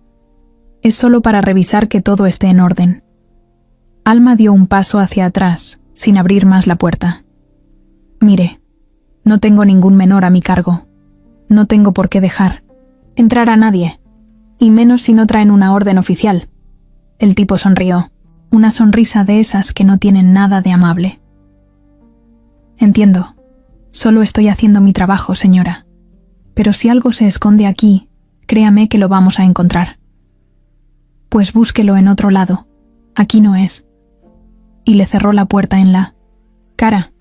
Es solo para revisar que todo esté en orden. Alma dio un paso hacia atrás, sin abrir más la puerta. Mire, no tengo ningún menor a mi cargo. No tengo por qué dejar entrar a nadie, y menos si no traen una orden oficial. El tipo sonrió, una sonrisa de esas que no tienen nada de amable. Entiendo. Solo estoy haciendo mi trabajo, señora. Pero si algo se esconde aquí, créame que lo vamos a encontrar. Pues búsquelo en otro lado. Aquí no es. Y le cerró la puerta en la cara.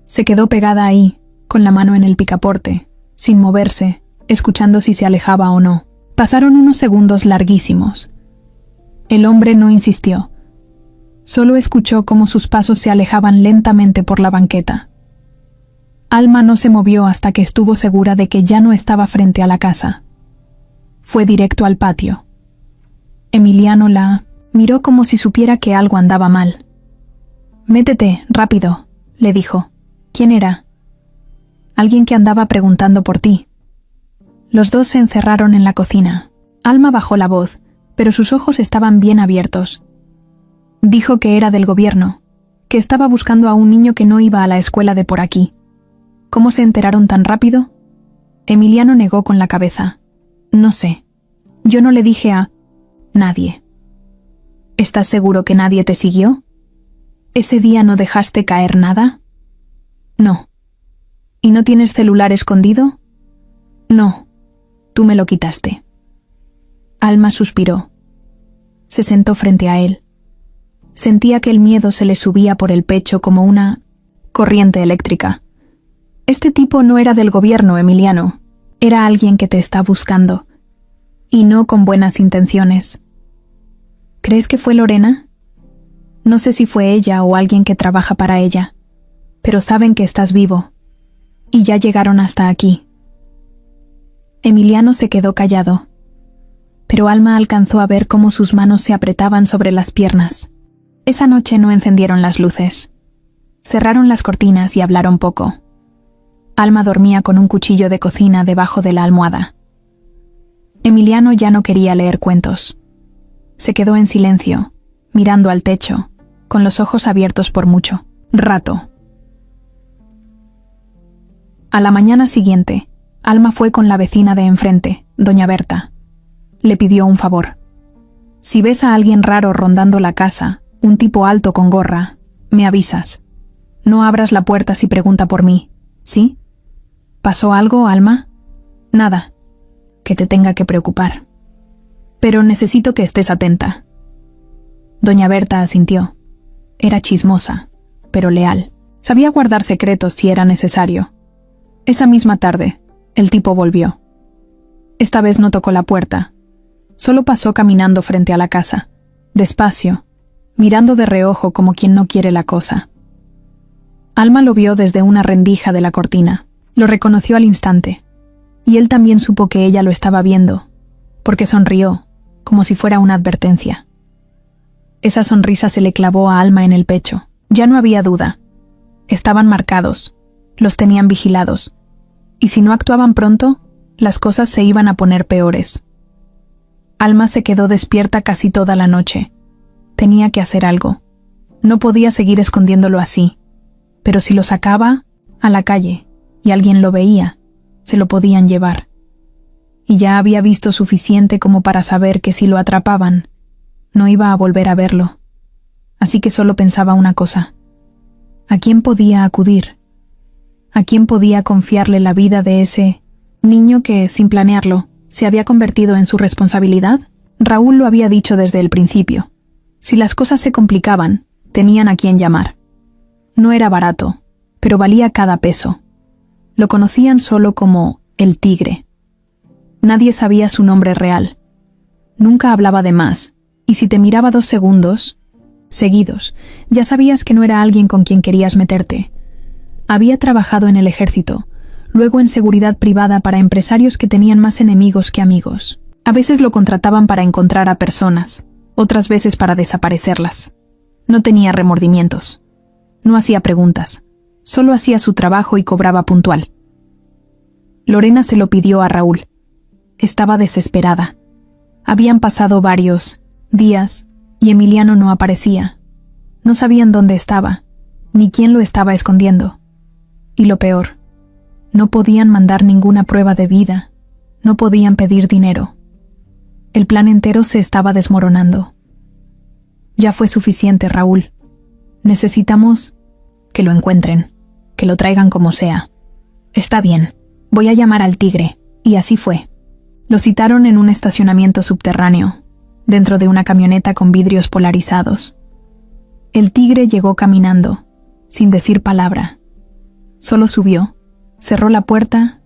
Se quedó pegada ahí, con la mano en el picaporte, sin moverse, escuchando si se alejaba o no. Pasaron unos segundos larguísimos. El hombre no insistió. Solo escuchó cómo sus pasos se alejaban lentamente por la banqueta. Alma no se movió hasta que estuvo segura de que ya no estaba frente a la casa. Fue directo al patio. Emiliano la miró como si supiera que algo andaba mal. «Métete, rápido», le dijo. «¿Quién era?» «Alguien que andaba preguntando por ti». Los dos se encerraron en la cocina. Alma bajó la voz, pero sus ojos estaban bien abiertos. Dijo que era del gobierno, que estaba buscando a un niño que no iba a la escuela de por aquí. ¿Cómo se enteraron tan rápido? Emiliano negó con la cabeza. No sé. Yo no le dije a nadie. ¿Estás seguro que nadie te siguió? ¿Ese día no dejaste caer nada? No. ¿Y no tienes celular escondido? No. Tú me lo quitaste. Alma suspiró. Se sentó frente a él. Sentía que el miedo se le subía por el pecho como una corriente eléctrica. Este tipo no era del gobierno, Emiliano. Era alguien que te está buscando. Y no con buenas intenciones. ¿Crees que fue Lorena? No sé si fue ella o alguien que trabaja para ella, pero saben que estás vivo. Y ya llegaron hasta aquí. Emiliano se quedó callado, pero Alma alcanzó a ver cómo sus manos se apretaban sobre las piernas. Esa noche no encendieron las luces. Cerraron las cortinas y hablaron poco. Alma dormía con un cuchillo de cocina debajo de la almohada. Emiliano ya no quería leer cuentos. Se quedó en silencio, mirando al techo, con los ojos abiertos por mucho rato. A la mañana siguiente, Alma fue con la vecina de enfrente, doña Berta. Le pidió un favor. Si ves a alguien raro rondando la casa, un tipo alto con gorra, me avisas. No abras la puerta si pregunta por mí, ¿sí? ¿Pasó algo, Alma? Nada. Que te tenga que preocupar. Pero necesito que estés atenta. Doña Berta asintió. Era chismosa, pero leal. Sabía guardar secretos si era necesario. Esa misma tarde, el tipo volvió. Esta vez no tocó la puerta. Solo pasó caminando frente a la casa, despacio, mirando de reojo como quien no quiere la cosa. Alma lo vio desde una rendija de la cortina. Lo reconoció al instante, y él también supo que ella lo estaba viendo, porque sonrió, como si fuera una advertencia. Esa sonrisa se le clavó a Alma en el pecho. Ya no había duda. Estaban marcados, los tenían vigilados, y si no actuaban pronto, las cosas se iban a poner peores. Alma se quedó despierta casi toda la noche. Tenía que hacer algo. No podía seguir escondiéndolo así, pero si lo sacaba a la calle y alguien lo veía, se lo podían llevar. Y ya había visto suficiente como para saber que si lo atrapaban, no iba a volver a verlo. Así que solo pensaba una cosa: ¿a quién podía acudir? ¿A quién podía confiarle la vida de ese niño que, sin planearlo, se había convertido en su responsabilidad? Raúl lo había dicho desde el principio. Si las cosas se complicaban, tenían a quién llamar. No era barato, pero valía cada peso. Lo conocían solo como el Tigre. Nadie sabía su nombre real. Nunca hablaba de más, y si te miraba 2 segundos seguidos, ya sabías que no era alguien con quien querías meterte. Había trabajado en el ejército, luego en seguridad privada para empresarios que tenían más enemigos que amigos. A veces lo contrataban para encontrar a personas, otras veces para desaparecerlas. No tenía remordimientos. No hacía preguntas. Solo hacía su trabajo y cobraba puntual. Lorena se lo pidió a Raúl. Estaba desesperada. Habían pasado varios días y Emiliano no aparecía. No sabían dónde estaba, ni quién lo estaba escondiendo. Y lo peor, no podían mandar ninguna prueba de vida, no podían pedir dinero. El plan entero se estaba desmoronando. Ya fue suficiente, Raúl. Necesitamos que lo encuentren, que lo traigan como sea. Está bien, voy a llamar al Tigre, y así fue. Lo citaron en un estacionamiento subterráneo, dentro de una camioneta con vidrios polarizados. El Tigre llegó caminando, sin decir palabra. Solo subió, cerró la puerta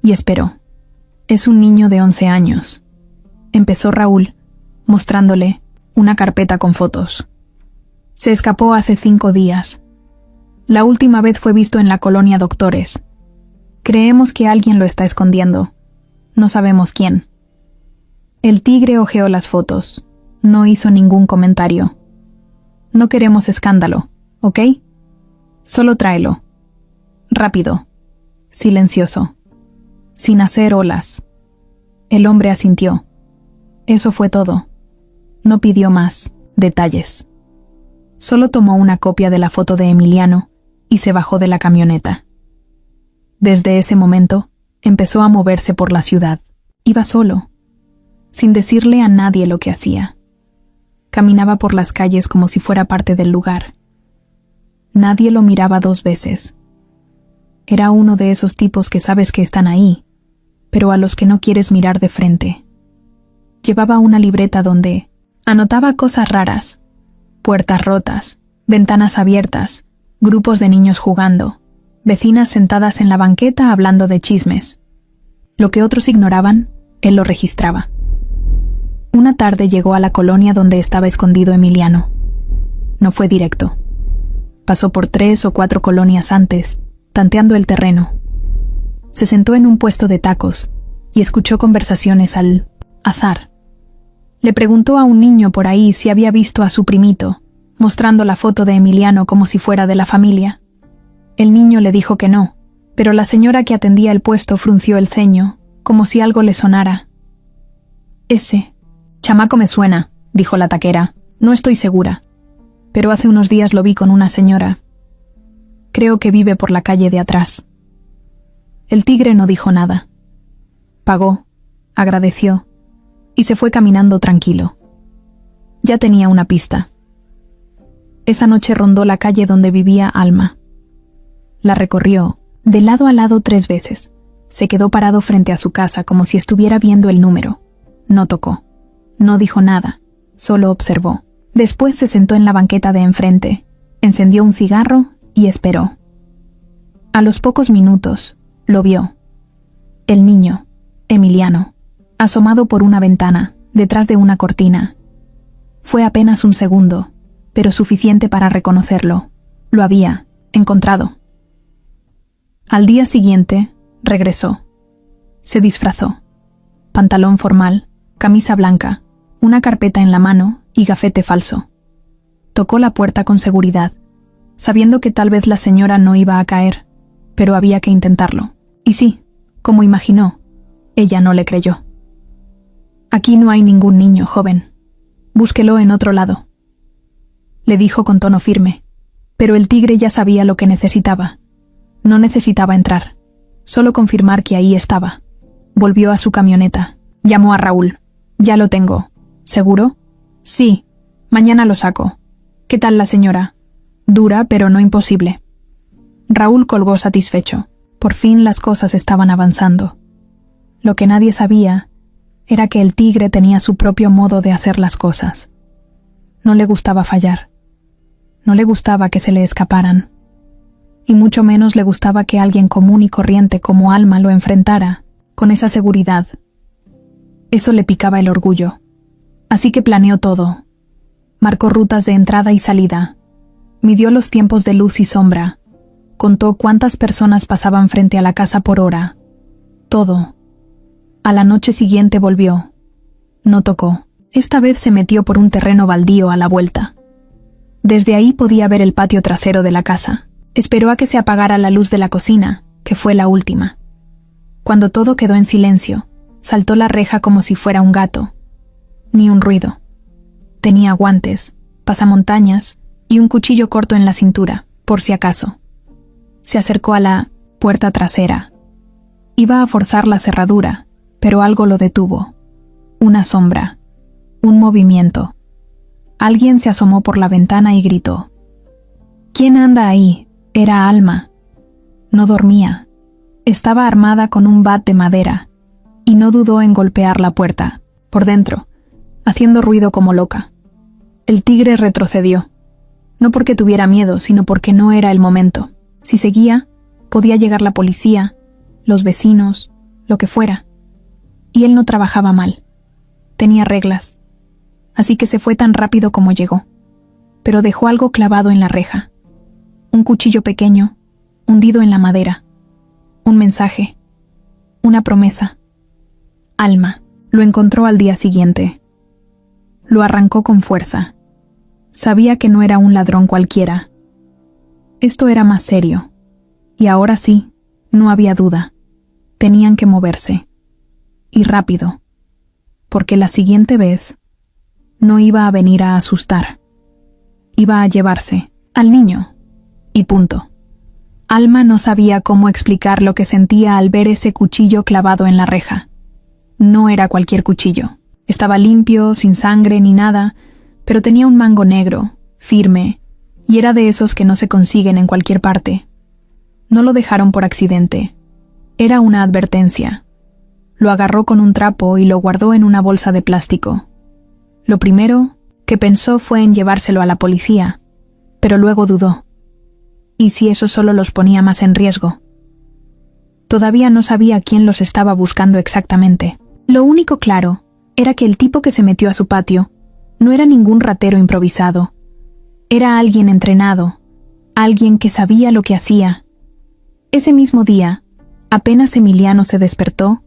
y esperó. Es un niño de 11 años. Empezó Raúl, mostrándole una carpeta con fotos. Se escapó hace 5 días. La última vez fue visto en la colonia Doctores. Creemos que alguien lo está escondiendo. No sabemos quién. El Tigre hojeó las fotos. No hizo ningún comentario. No queremos escándalo, ¿ok? Solo tráelo. Rápido. Silencioso. Sin hacer olas. El hombre asintió. Eso fue todo. No pidió más detalles. Solo tomó una copia de la foto de Emiliano y se bajó de la camioneta. Desde ese momento, empezó a moverse por la ciudad. Iba solo, sin decirle a nadie lo que hacía. Caminaba por las calles como si fuera parte del lugar. Nadie lo miraba 2 veces. Era uno de esos tipos que sabes que están ahí, pero a los que no quieres mirar de frente. Llevaba una libreta donde anotaba cosas raras: puertas rotas, ventanas abiertas, grupos de niños jugando, vecinas sentadas en la banqueta hablando de chismes. Lo que otros ignoraban, él lo registraba. Una tarde llegó a la colonia donde estaba escondido Emiliano. No fue directo. Pasó por 3 o 4 colonias antes, tanteando el terreno. Se sentó en un puesto de tacos y escuchó conversaciones al azar. Le preguntó a un niño por ahí si había visto a su primito, mostrando la foto de Emiliano como si fuera de la familia. El niño le dijo que no, pero la señora que atendía el puesto frunció el ceño, como si algo le sonara. Ese chamaco me suena, dijo la taquera. No estoy segura, pero hace unos días lo vi con una señora. Creo que vive por la calle de atrás. El Tigre no dijo nada. Pagó, agradeció, y se fue caminando tranquilo. Ya tenía una pista. Esa noche rondó la calle donde vivía Alma. La recorrió, de lado a lado 3 veces. Se quedó parado frente a su casa como si estuviera viendo el número. No tocó. No dijo nada, solo observó. Después se sentó en la banqueta de enfrente, encendió un cigarro y esperó. A los pocos minutos, lo vio. El niño, Emiliano, asomado por una ventana, detrás de una cortina. Fue apenas un segundo, pero suficiente para reconocerlo. Lo había encontrado. Al día siguiente, regresó. Se disfrazó. Pantalón formal, camisa blanca, una carpeta en la mano y gafete falso. Tocó la puerta con seguridad. sabiendo que tal vez la señora no iba a caer, pero había que intentarlo. Y sí, como imaginó, ella no le creyó. «Aquí no hay ningún niño, joven. Búsquelo en otro lado», le dijo con tono firme, pero el tigre ya sabía lo que necesitaba. No necesitaba entrar, solo confirmar que ahí estaba. Volvió a su camioneta. Llamó a Raúl. «Ya lo tengo. ¿Seguro?» «Sí. Mañana lo saco. ¿Qué tal la señora?» «Dura, pero no imposible». Raúl colgó satisfecho. Por fin las cosas estaban avanzando. Lo que nadie sabía era que el tigre tenía su propio modo de hacer las cosas. No le gustaba fallar. No le gustaba que se le escaparan. Y mucho menos le gustaba que alguien común y corriente como Alma lo enfrentara con esa seguridad. Eso le picaba el orgullo. Así que planeó todo. Marcó rutas de entrada y salida. Midió los tiempos de luz y sombra. Contó cuántas personas pasaban frente a la casa por hora. Todo. A la noche siguiente volvió. No tocó. Esta vez se metió por un terreno baldío a la vuelta. Desde ahí podía ver el patio trasero de la casa. Esperó a que se apagara la luz de la cocina, que fue la última. Cuando todo quedó en silencio, saltó la reja como si fuera un gato. Ni un ruido. Tenía guantes, pasamontañas y un cuchillo corto en la cintura, por si acaso. Se acercó a la puerta trasera. Iba a forzar la cerradura, pero algo lo detuvo. Una sombra. Un movimiento. Alguien se asomó por la ventana y gritó. «¿Quién anda ahí?» Era Alma. No dormía. Estaba armada con un bat de madera, y no dudó en golpear la puerta, por dentro, haciendo ruido como loca. El tigre retrocedió. No porque tuviera miedo, sino porque no era el momento. Si seguía, podía llegar la policía, los vecinos, lo que fuera. Y él no trabajaba mal. Tenía reglas. Así que se fue tan rápido como llegó. Pero dejó algo clavado en la reja. Un cuchillo pequeño, hundido en la madera. Un mensaje. Una promesa. Alma. Lo encontró al día siguiente. Lo arrancó con fuerza. Sabía que no era un ladrón cualquiera. Esto era más serio. Y ahora sí, no había duda. Tenían que moverse. Y rápido. Porque la siguiente vez no iba a venir a asustar. Iba a llevarse al niño. Y punto. Alma no sabía cómo explicar lo que sentía al ver ese cuchillo clavado en la reja. No era cualquier cuchillo. Estaba limpio, sin sangre ni nada, pero tenía un mango negro, firme, y era de esos que no se consiguen en cualquier parte. No lo dejaron por accidente. Era una advertencia. Lo agarró con un trapo y lo guardó en una bolsa de plástico. Lo primero que pensó fue en llevárselo a la policía, pero luego dudó. ¿Y si eso solo los ponía más en riesgo? Todavía no sabía quién los estaba buscando exactamente. Lo único claro era que el tipo que se metió a su patio no era ningún ratero improvisado. Era alguien entrenado, alguien que sabía lo que hacía. Ese mismo día, apenas Emiliano se despertó,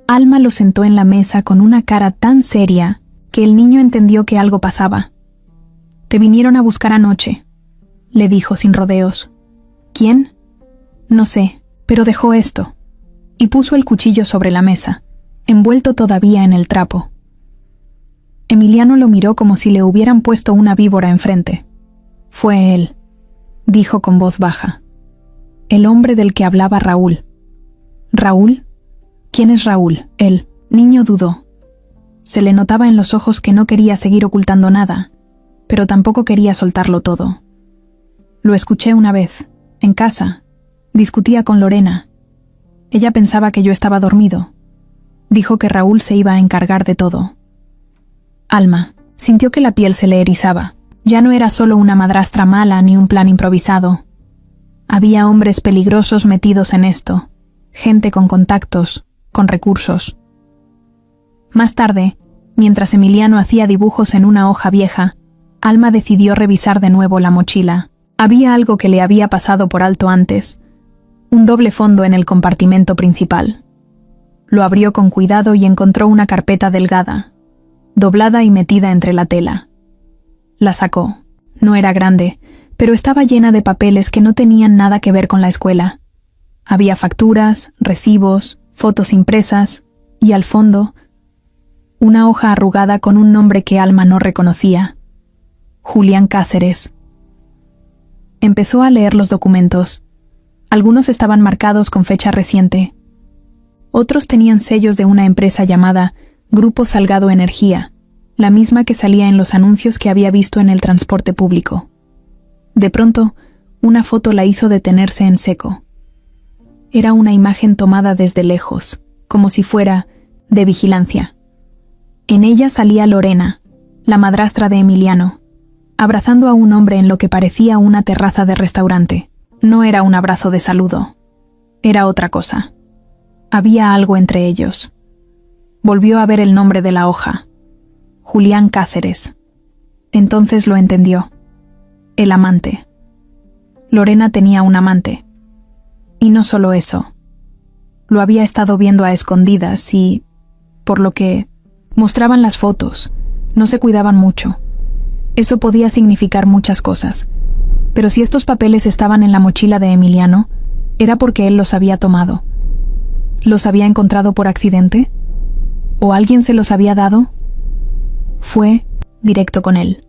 Alma lo sentó en la mesa con una cara tan seria que el niño entendió que algo pasaba. «Te vinieron a buscar anoche», le dijo sin rodeos. «¿Quién?» «No sé, pero dejó esto», y puso el cuchillo sobre la mesa, envuelto todavía en el trapo. Emiliano lo miró como si le hubieran puesto una víbora enfrente. «Fue él», dijo con voz baja. «El hombre del que hablaba Raúl». «¿Raúl? ¿Quién es Raúl?» El niño dudó. Se le notaba en los ojos que no quería seguir ocultando nada, pero tampoco quería soltarlo todo. «Lo escuché una vez, en casa. Discutía con Lorena. Ella pensaba que yo estaba dormido. Dijo que Raúl se iba a encargar de todo». Alma sintió que la piel se le erizaba. Ya no era solo una madrastra mala ni un plan improvisado. Había hombres peligrosos metidos en esto, gente con contactos, con recursos. Más tarde, mientras Emiliano hacía dibujos en una hoja vieja, Alma decidió revisar de nuevo la mochila. Había algo que le había pasado por alto antes, un doble fondo en el compartimento principal. Lo abrió con cuidado y encontró una carpeta delgada, doblada y metida entre la tela. La sacó. No era grande, pero estaba llena de papeles que no tenían nada que ver con la escuela. Había facturas, recibos, fotos impresas y, al fondo, una hoja arrugada con un nombre que Alma no reconocía: Julián Cáceres. Empezó a leer los documentos. Algunos estaban marcados con fecha reciente. Otros tenían sellos de una empresa llamada Grupo Salgado Energía, la misma que salía en los anuncios que había visto en el transporte público. De pronto, una foto la hizo detenerse en seco. Era una imagen tomada desde lejos, como si fuera de vigilancia. En ella salía Lorena, la madrastra de Emiliano, abrazando a un hombre en lo que parecía una terraza de restaurante. No era un abrazo de saludo. Era otra cosa. Había algo entre ellos. Volvió a ver el nombre de la hoja: Julián Cáceres. Entonces lo entendió. El amante. Lorena tenía un amante. Y no solo eso. Lo había estado viendo a escondidas y, por lo que mostraban las fotos, no se cuidaban mucho. Eso podía significar muchas cosas. Pero si estos papeles estaban en la mochila de Emiliano, era porque él los había tomado. ¿Los había encontrado por accidente? ¿O alguien se los había dado? Fue directo con él.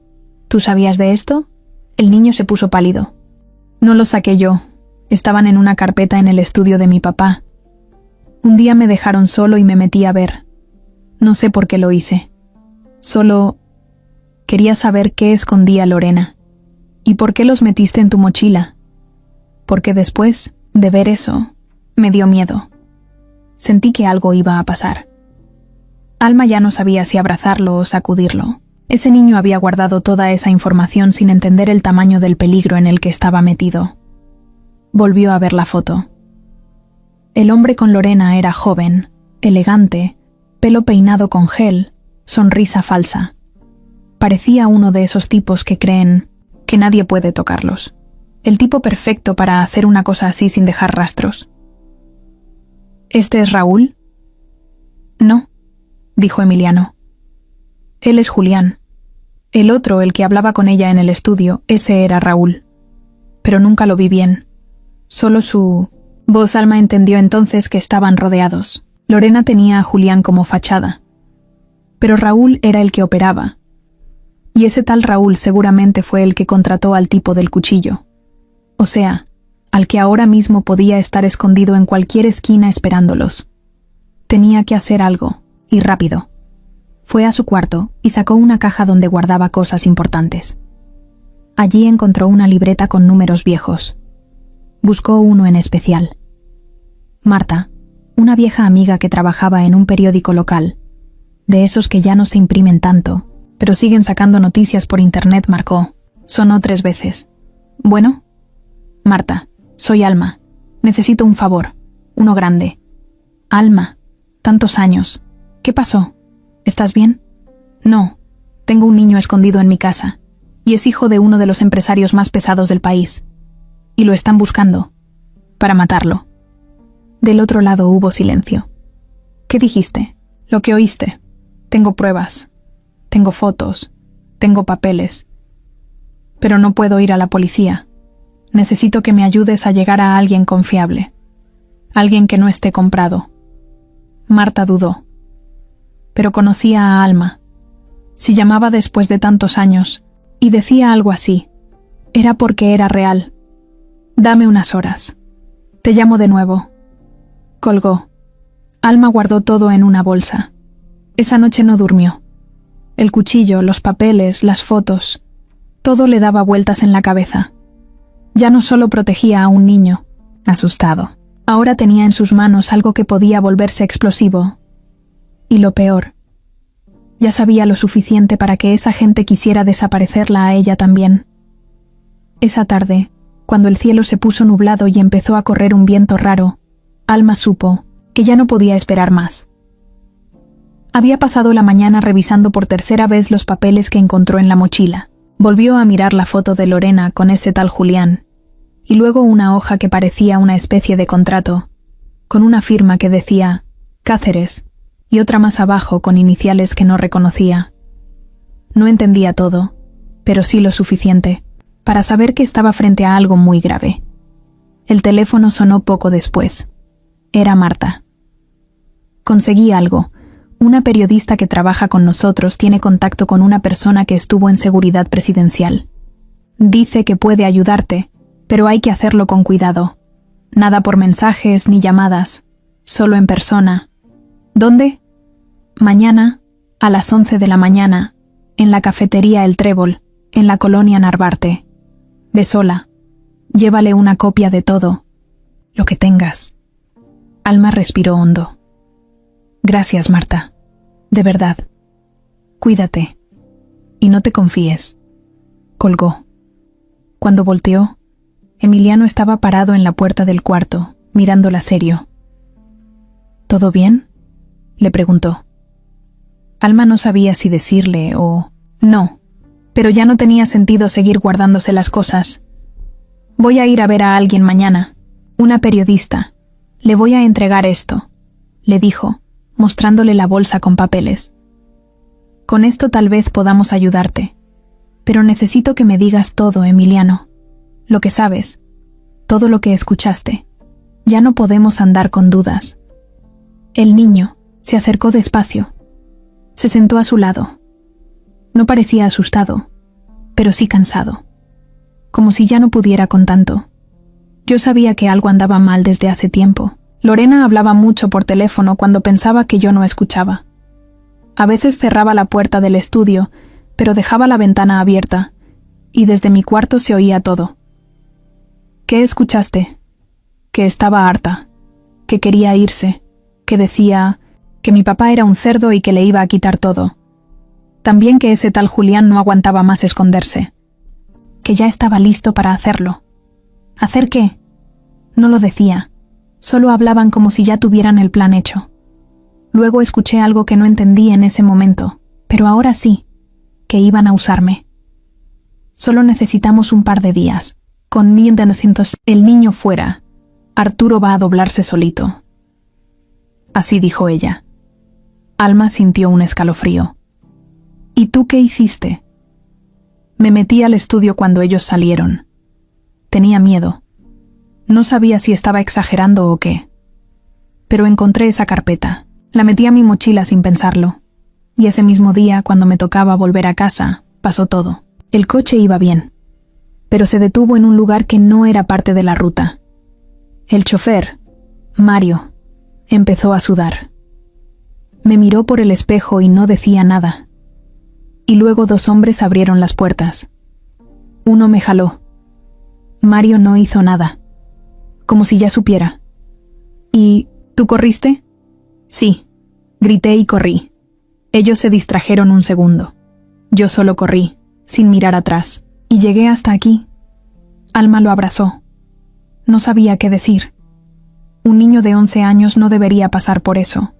¿Tú sabías de esto? El niño se puso pálido. No los saqué yo. Estaban en una carpeta en el estudio de mi papá. Un día me dejaron solo y me metí a ver. No sé por qué lo hice. Solo quería saber qué escondía Lorena. ¿Y por qué los metiste en tu mochila? Porque después de ver eso, me dio miedo. Sentí que algo iba a pasar. Alma ya no sabía si abrazarlo o sacudirlo. Ese niño había guardado toda esa información sin entender el tamaño del peligro en el que estaba metido. Volvió a ver la foto. El hombre con Lorena era joven, elegante, pelo peinado con gel, sonrisa falsa. Parecía uno de esos tipos que creen que nadie puede tocarlos. El tipo perfecto para hacer una cosa así sin dejar rastros. ¿Este es Raúl? No, dijo Emiliano. Él es Julián. El otro, el que hablaba con ella en el estudio, ese era Raúl. Pero nunca lo vi bien. Solo su voz. Alma entendió entonces que estaban rodeados. Lorena tenía a Julián como fachada. Pero Raúl era el que operaba. Y ese tal Raúl seguramente fue el que contrató al tipo del cuchillo. O sea, al que ahora mismo podía estar escondido en cualquier esquina esperándolos. Tenía que hacer algo, y rápido. Fue a su cuarto y sacó una caja donde guardaba cosas importantes. Allí encontró una libreta con números viejos. Buscó uno en especial. Marta, una vieja amiga que trabajaba en un periódico local, de esos que ya no se imprimen tanto, pero siguen sacando noticias por internet, marcó. Sonó 3 veces. ¿Bueno? Marta, soy Alma. Necesito un favor. Uno grande. Alma, tantos años. ¿Qué pasó? ¿Estás bien? No, tengo un niño escondido en mi casa, y es hijo de uno de los empresarios más pesados del país. Y lo están buscando, para matarlo. Del otro lado hubo silencio. ¿Qué dijiste? Lo que oíste. Tengo pruebas. Tengo fotos. Tengo papeles. Pero no puedo ir a la policía. Necesito que me ayudes a llegar a alguien confiable. Alguien que no esté comprado. Marta dudó. Pero conocía a Alma. Si llamaba después de tantos años y decía algo así, era porque era real. Dame unas horas. Te llamo de nuevo. Colgó. Alma guardó todo en una bolsa. Esa noche no durmió. El cuchillo, los papeles, las fotos, todo le daba vueltas en la cabeza. Ya no solo protegía a un niño, asustado. Ahora tenía en sus manos algo que podía volverse explosivo. Y lo peor, ya sabía lo suficiente para que esa gente quisiera desaparecerla a ella también. Esa tarde, cuando el cielo se puso nublado y empezó a correr un viento raro, Alma supo que ya no podía esperar más. Había pasado la mañana revisando por tercera vez los papeles que encontró en la mochila. Volvió a mirar la foto de Lorena con ese tal Julián, y luego una hoja que parecía una especie de contrato, con una firma que decía Cáceres, y otra más abajo con iniciales que no reconocía. No entendía todo, pero sí lo suficiente. para saber que estaba frente a algo muy grave. El teléfono sonó poco después. Era Marta. Conseguí algo. Una periodista que trabaja con nosotros tiene contacto con una persona que estuvo en seguridad presidencial. Dice que puede ayudarte, pero hay que hacerlo con cuidado. Nada por mensajes ni llamadas, solo en persona. ¿Dónde? Mañana, a las 11 de la mañana, en la cafetería El Trébol, en la colonia Narvarte. Ve sola. Llévale una copia de todo, lo que tengas. Alma respiró hondo. Gracias, Marta. De verdad. Cuídate. Y no te confíes. Colgó. Cuando volteó, Emiliano estaba parado en la puerta del cuarto, mirándola serio. ¿Todo bien?, le preguntó. Alma no sabía si decirle o no, pero ya no tenía sentido seguir guardándose las cosas. Voy a ir a ver a alguien mañana, una periodista. Le voy a entregar esto, le dijo, mostrándole la bolsa con papeles. Con esto tal vez podamos ayudarte, pero necesito que me digas todo, Emiliano. Lo que sabes, todo lo que escuchaste. Ya no podemos andar con dudas. El niño se acercó despacio. Se sentó a su lado. No parecía asustado, pero sí cansado, como si ya no pudiera con tanto. Yo sabía que algo andaba mal desde hace tiempo. Lorena hablaba mucho por teléfono cuando pensaba que yo no escuchaba. A veces cerraba la puerta del estudio, pero dejaba la ventana abierta, y desde mi cuarto se oía todo. ¿Qué escuchaste? Que estaba harta, que quería irse, que decía que mi papá era un cerdo y que le iba a quitar todo. También que ese tal Julián no aguantaba más esconderse, que ya estaba listo para hacerlo. ¿Hacer qué? No lo decía, solo hablaban como si ya tuvieran el plan hecho. Luego escuché algo que no entendí en ese momento, pero ahora sí, que iban a usarme. Solo necesitamos un par de días. Con 1900 el niño fuera, Arturo va a doblarse solito. Así dijo ella. Alma sintió un escalofrío. ¿Y tú qué hiciste? Me metí al estudio cuando ellos salieron. Tenía miedo. No sabía si estaba exagerando o qué. Pero encontré esa carpeta. La metí a mi mochila sin pensarlo. Y ese mismo día, cuando me tocaba volver a casa, pasó todo. El coche iba bien, pero se detuvo en un lugar que no era parte de la ruta. El chofer, Mario, empezó a sudar. Me miró por el espejo y no decía nada. Y luego 2 hombres abrieron las puertas. Uno me jaló. Mario no hizo nada, como si ya supiera. ¿Y tú corriste? Sí, grité y corrí. Ellos se distrajeron un segundo. Yo solo corrí, sin mirar atrás. Y llegué hasta aquí. Alma lo abrazó. No sabía qué decir. Un niño de 11 años no debería pasar por eso.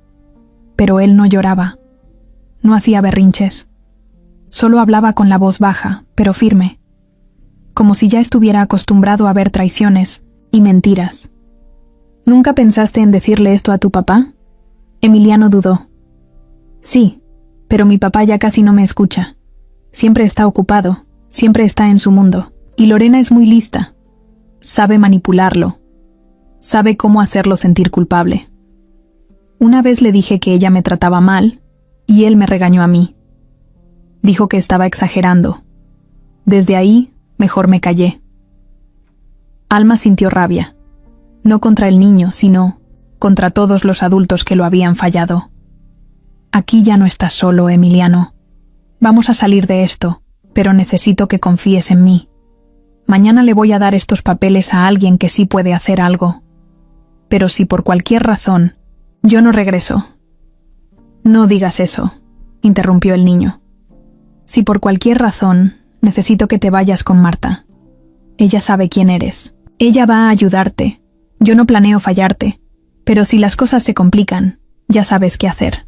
Pero él no lloraba. No hacía berrinches. Solo hablaba con la voz baja, pero firme. Como si ya estuviera acostumbrado a ver traiciones y mentiras. ¿Nunca pensaste en decirle esto a tu papá? Emiliano dudó. Sí, pero mi papá ya casi no me escucha. Siempre está ocupado. Siempre está en su mundo. Y Lorena es muy lista. Sabe manipularlo. Sabe cómo hacerlo sentir culpable. Una vez le dije que ella me trataba mal, y él me regañó a mí. Dijo que estaba exagerando. Desde ahí, mejor me callé. Alma sintió rabia. No contra el niño, sino contra todos los adultos que lo habían fallado. Aquí ya no estás solo, Emiliano. Vamos a salir de esto. Pero necesito que confíes en mí. Mañana le voy a dar estos papeles a alguien que sí puede hacer algo. Pero si por cualquier razón, yo no regreso. No digas eso, interrumpió el niño. Si por cualquier razón, necesito que te vayas con Marta. Ella sabe quién eres. Ella va a ayudarte. Yo no planeo fallarte. Pero si las cosas se complican, ya sabes qué hacer.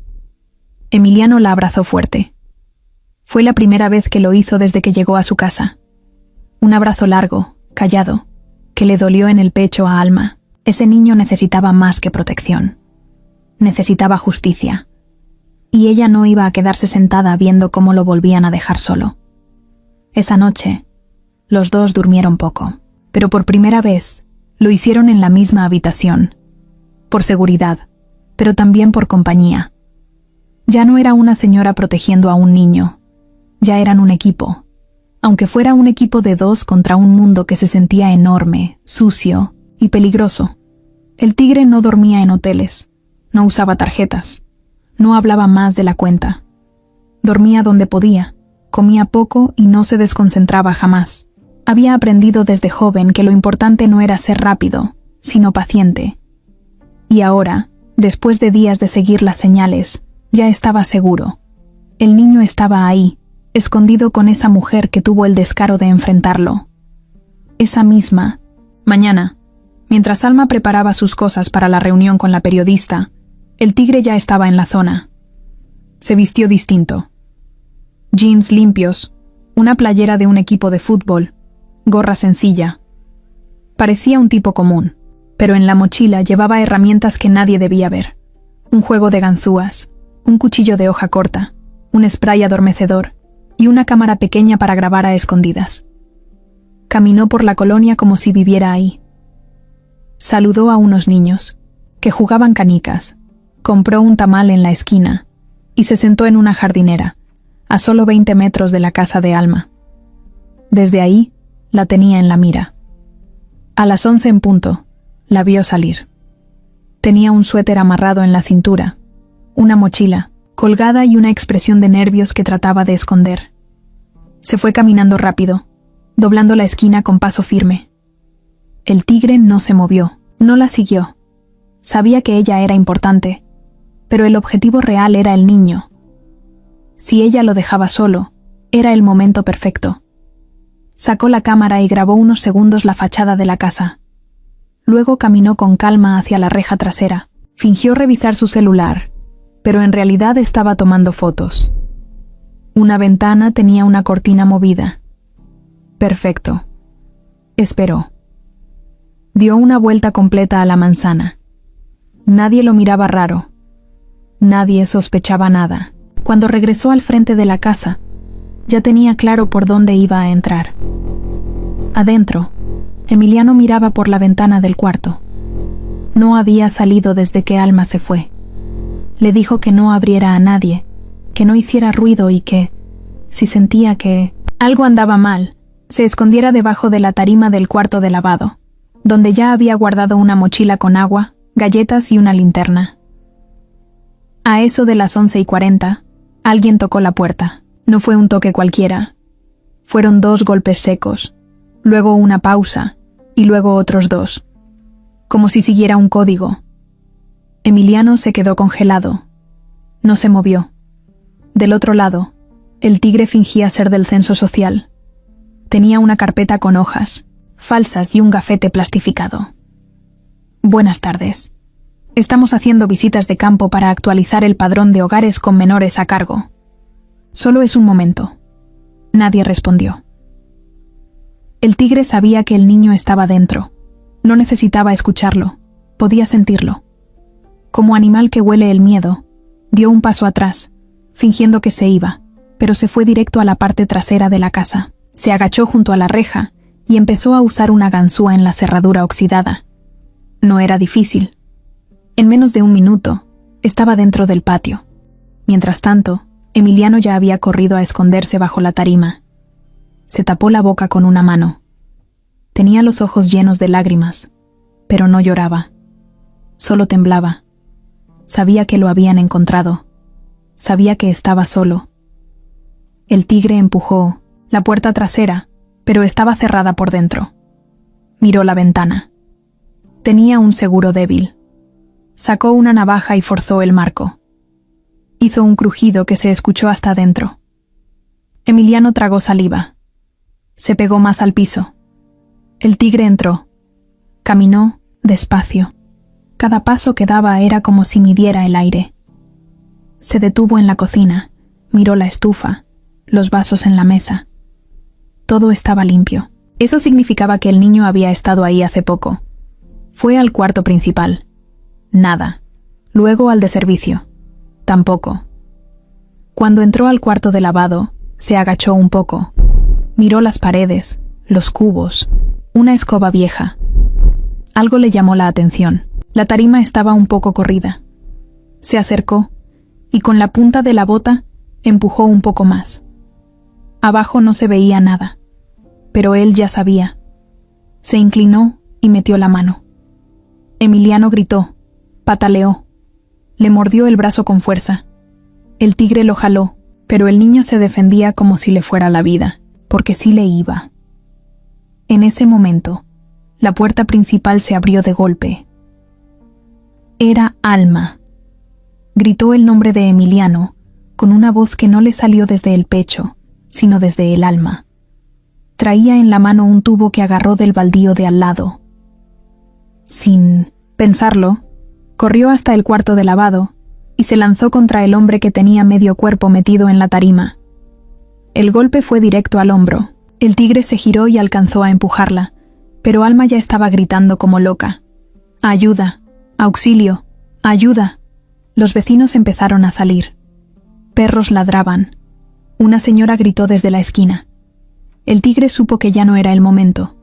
Emiliano la abrazó fuerte. Fue la primera vez que lo hizo desde que llegó a su casa. Un abrazo largo, callado, que le dolió en el pecho a Alma. Ese niño necesitaba más que protección. Necesitaba justicia. Y ella no iba a quedarse sentada viendo cómo lo volvían a dejar solo. Esa noche, Los dos durmieron poco, pero por primera vez lo hicieron en la misma habitación. Por seguridad, pero también por compañía. Ya no era una señora protegiendo a un niño, ya eran un equipo, aunque fuera un equipo de dos contra un mundo que se sentía enorme, sucio y peligroso. El tigre no dormía en hoteles, no usaba tarjetas, no hablaba más de la cuenta. Dormía donde podía, comía poco y no se desconcentraba jamás. Había aprendido desde joven que lo importante no era ser rápido, sino paciente. Y ahora, después de días de seguir las señales, ya estaba seguro. El niño estaba ahí, escondido con esa mujer que tuvo el descaro de enfrentarlo. Esa misma mañana, mientras Alma preparaba sus cosas para la reunión con la periodista, el tigre ya estaba en la zona. Se vistió distinto. Jeans limpios, una playera de un equipo de fútbol, gorra sencilla. Parecía un tipo común, pero en la mochila llevaba herramientas que nadie debía ver. Un juego de ganzúas, un cuchillo de hoja corta, un spray adormecedor y una cámara pequeña para grabar a escondidas. Caminó por la colonia como si viviera ahí. Saludó a unos niños, que jugaban canicas, compró un tamal en la esquina y se sentó en una jardinera, a solo 20 metros de la casa de Alma. Desde ahí, la tenía en la mira. A las 11 en punto, la vio salir. Tenía un suéter amarrado en la cintura, una mochila colgada y una expresión de nervios que trataba de esconder. Se fue caminando rápido, doblando la esquina con paso firme. El tigre no se movió, no la siguió. Sabía que ella era importante, pero el objetivo real era el niño. Si ella lo dejaba solo, era el momento perfecto. Sacó la cámara y grabó unos segundos la fachada de la casa. Luego caminó con calma hacia la reja trasera. Fingió revisar su celular, pero en realidad estaba tomando fotos. Una ventana tenía una cortina movida. Perfecto. Esperó. Dio una vuelta completa a la manzana. Nadie lo miraba raro. Nadie sospechaba nada. Cuando regresó al frente de la casa, ya tenía claro por dónde iba a entrar. Adentro, Emiliano miraba por la ventana del cuarto. No había salido desde que Alma se fue. Le dijo que no abriera a nadie, que no hiciera ruido y que, si sentía que algo andaba mal, se escondiera debajo de la tarima del cuarto de lavado, donde ya había guardado una mochila con agua, galletas y una linterna. A eso de las 11:40, alguien tocó la puerta. No fue un toque cualquiera. Fueron 2 golpes secos, luego una pausa y luego otros 2, como si siguiera un código. Emiliano se quedó congelado. No se movió. Del otro lado, el tigre fingía ser del censo social. Tenía una carpeta con hojas falsas y un gafete plastificado. Buenas tardes. Estamos haciendo visitas de campo para actualizar el padrón de hogares con menores a cargo. Solo es un momento. Nadie respondió. El tigre sabía que el niño estaba dentro. No necesitaba escucharlo. Podía sentirlo. Como animal que huele el miedo, dio un paso atrás, fingiendo que se iba, pero se fue directo a la parte trasera de la casa. Se agachó junto a la reja y empezó a usar una ganzúa en la cerradura oxidada. No era difícil. En menos de 1 minuto, estaba dentro del patio. Mientras tanto, Emiliano ya había corrido a esconderse bajo la tarima. Se tapó la boca con una mano. Tenía los ojos llenos de lágrimas, pero no lloraba. Solo temblaba. Sabía que lo habían encontrado. Sabía que estaba solo. El tigre empujó la puerta trasera, pero estaba cerrada por dentro. Miró la ventana. Tenía un seguro débil. Sacó una navaja y forzó el marco. Hizo un crujido que se escuchó hasta adentro. Emiliano tragó saliva. Se pegó más al piso. El tigre entró. Caminó despacio. Cada paso que daba era como si midiera el aire. Se detuvo en la cocina, miró la estufa, los vasos en la mesa. Todo estaba limpio. Eso significaba que el niño había estado ahí hace poco. Fue al cuarto principal. Nada. Luego al de servicio. Tampoco. Cuando entró al cuarto de lavado, se agachó un poco. Miró las paredes, los cubos, una escoba vieja. Algo le llamó la atención. La tarima estaba un poco corrida. Se acercó y con la punta de la bota empujó un poco más. Abajo no se veía nada, pero él ya sabía. Se inclinó y metió la mano. Emiliano gritó, pataleó, le mordió el brazo con fuerza. El tigre lo jaló, pero el niño se defendía como si le fuera la vida, porque sí le iba. En ese momento, la puerta principal se abrió de golpe. Era Alma. Gritó el nombre de Emiliano, con una voz que no le salió desde el pecho, sino desde el alma. Traía en la mano un tubo que agarró del baldío de al lado. Sin pensarlo, corrió hasta el cuarto de lavado y se lanzó contra el hombre que tenía medio cuerpo metido en la tarima. El golpe fue directo al hombro. El tigre se giró y alcanzó a empujarla, pero Alma ya estaba gritando como loca. ¡Ayuda! ¡Auxilio! ¡Ayuda! Los vecinos empezaron a salir. Perros ladraban. Una señora gritó desde la esquina. El tigre supo que ya no era el momento.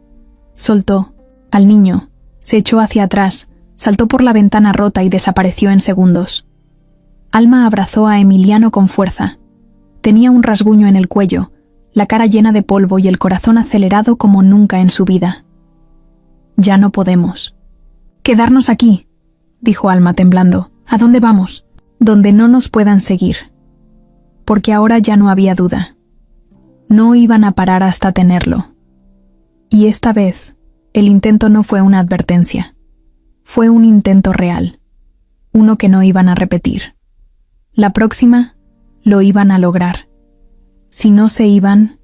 Soltó al niño, se echó hacia atrás, saltó por la ventana rota y desapareció en segundos. Alma abrazó a Emiliano con fuerza. Tenía un rasguño en el cuello, la cara llena de polvo y el corazón acelerado como nunca en su vida. «Ya no podemos». «Quedarnos aquí», dijo Alma temblando. «¿A dónde vamos?» «Donde no nos puedan seguir». Porque ahora ya no había duda. No iban a parar hasta tenerlo. Y esta vez, el intento no fue una advertencia. Fue un intento real. Uno que no iban a repetir. La próxima, lo iban a lograr. Si no se iban,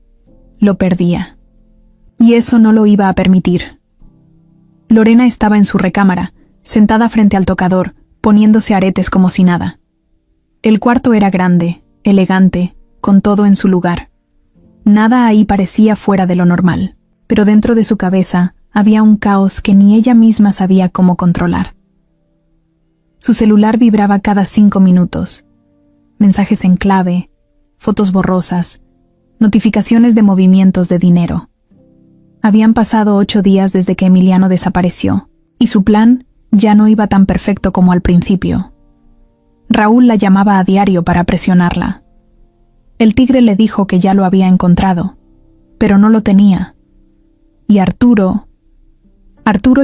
lo perdía. Y eso no lo iba a permitir. Lorena estaba en su recámara, sentada frente al tocador, poniéndose aretes como si nada. El cuarto era grande, elegante, con todo en su lugar. Nada ahí parecía fuera de lo normal, pero dentro de su cabeza había un caos que ni ella misma sabía cómo controlar. Su celular vibraba cada 5 minutos. Mensajes en clave, fotos borrosas, notificaciones de movimientos de dinero. Habían pasado 8 días desde que Emiliano desapareció, y su plan ya no iba tan perfecto como al principio. Raúl la llamaba a diario para presionarla. El tigre le dijo que ya lo había encontrado, pero no lo tenía. Y Arturo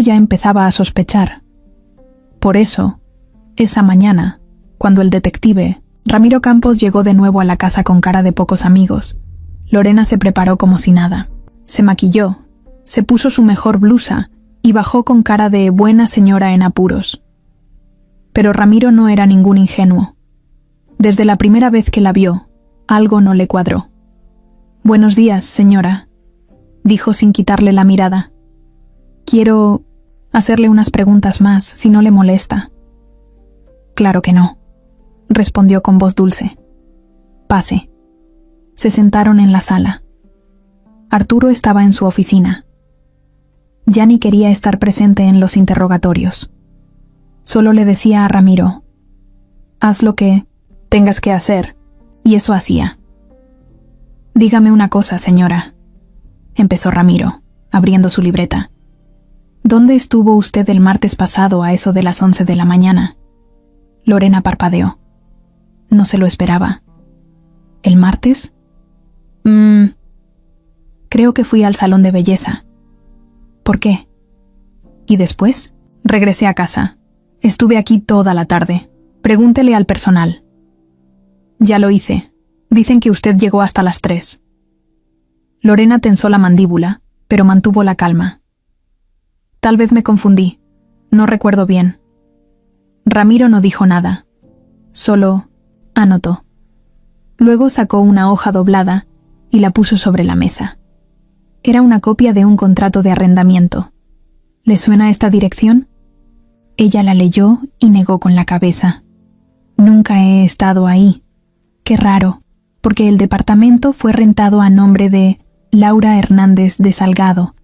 ya empezaba a sospechar. Por eso, esa mañana, cuando el detective Ramiro Campos llegó de nuevo a la casa con cara de pocos amigos, Lorena se preparó como si nada. Se maquilló, se puso su mejor blusa y bajó con cara de buena señora en apuros. Pero Ramiro no era ningún ingenuo. Desde la primera vez que la vio, algo no le cuadró. «Buenos días, señora», dijo sin quitarle la mirada. «Quiero hacerle unas preguntas más, si no le molesta». «Claro que no», respondió con voz dulce. «Pase». Se sentaron en la sala. Arturo estaba en su oficina. Ya ni quería estar presente en los interrogatorios. Solo le decía a Ramiro: «Haz lo que tengas que hacer», y eso hacía. «Dígame una cosa, señora», empezó Ramiro, abriendo su libreta. «¿Dónde estuvo usted el martes pasado a eso de las 11 de la mañana?» Lorena parpadeó. No se lo esperaba. ¿El martes? Creo que fui al salón de belleza. ¿Por qué? ¿Y después? Regresé a casa. Estuve aquí toda la tarde. Pregúntele al personal. Ya lo hice. Dicen que usted llegó hasta las 3. Lorena tensó la mandíbula, pero mantuvo la calma. Tal vez me confundí. No recuerdo bien. Ramiro no dijo nada. Solo anotó. Luego sacó una hoja doblada y la puso sobre la mesa. Era una copia de un contrato de arrendamiento. ¿Le suena esta dirección? Ella la leyó y negó con la cabeza. Nunca he estado ahí. Qué raro, porque el departamento fue rentado a nombre de Laura Hernández de Salgado,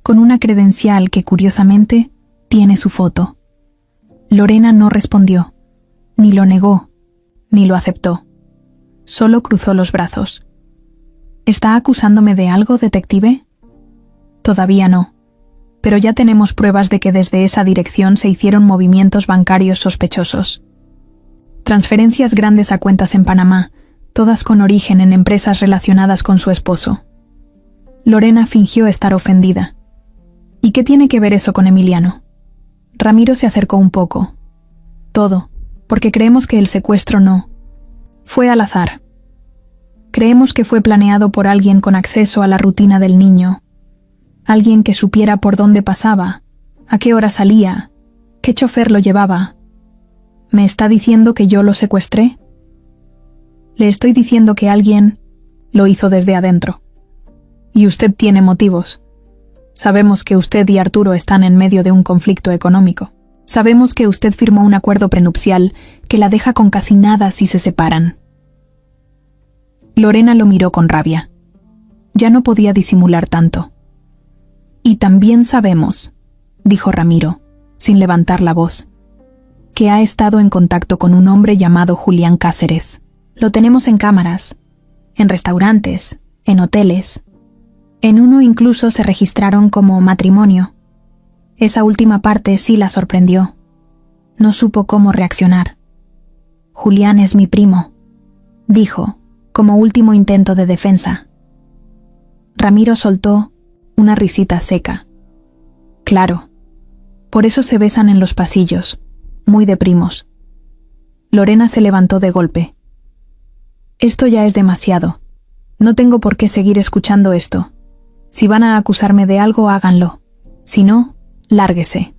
con una credencial que curiosamente tiene su foto. Lorena no respondió, ni lo negó, ni lo aceptó. Solo cruzó los brazos. ¿Está acusándome de algo, detective? Todavía no. Pero ya tenemos pruebas de que desde esa dirección se hicieron movimientos bancarios sospechosos. Transferencias grandes a cuentas en Panamá, todas con origen en empresas relacionadas con su esposo. Lorena fingió estar ofendida. ¿Y qué tiene que ver eso con Emiliano? Ramiro se acercó un poco. Todo, porque creemos que el secuestro no fue al azar. Creemos que fue planeado por alguien con acceso a la rutina del niño. Alguien que supiera por dónde pasaba, a qué hora salía, qué chofer lo llevaba. ¿Me está diciendo que yo lo secuestré? Le estoy diciendo que alguien lo hizo desde adentro. Y usted tiene motivos. Sabemos que usted y Arturo están en medio de un conflicto económico. Sabemos que usted firmó un acuerdo prenupcial que la deja con casi nada si se separan. Lorena lo miró con rabia. Ya no podía disimular tanto. Y también sabemos, dijo Ramiro, sin levantar la voz, que ha estado en contacto con un hombre llamado Julián Cáceres. Lo tenemos en cámaras, en restaurantes, en hoteles. En uno incluso se registraron como matrimonio. Esa última parte sí la sorprendió. No supo cómo reaccionar. Julián es mi primo, dijo, como último intento de defensa. Ramiro soltó una risita seca. Claro, por eso se besan en los pasillos, muy de primos. Lorena se levantó de golpe. Esto ya es demasiado. No tengo por qué seguir escuchando esto. Si van a acusarme de algo, háganlo. Si no, lárguese.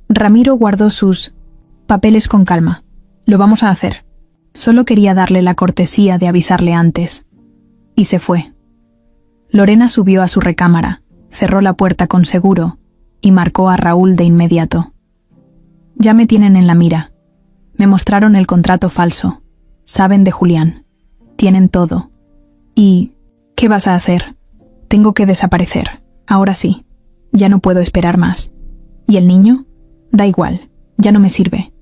Ramiro guardó sus papeles con calma. Lo vamos a hacer. Solo quería darle la cortesía de avisarle antes. Y se fue. Lorena subió a su recámara, cerró la puerta con seguro y marcó a Raúl de inmediato. Ya me tienen en la mira. Me mostraron el contrato falso. Saben de Julián. Tienen todo. ¿Y qué vas a hacer? Tengo que desaparecer. Ahora sí. Ya no puedo esperar más. ¿Y el niño? Da igual. Ya no me sirve.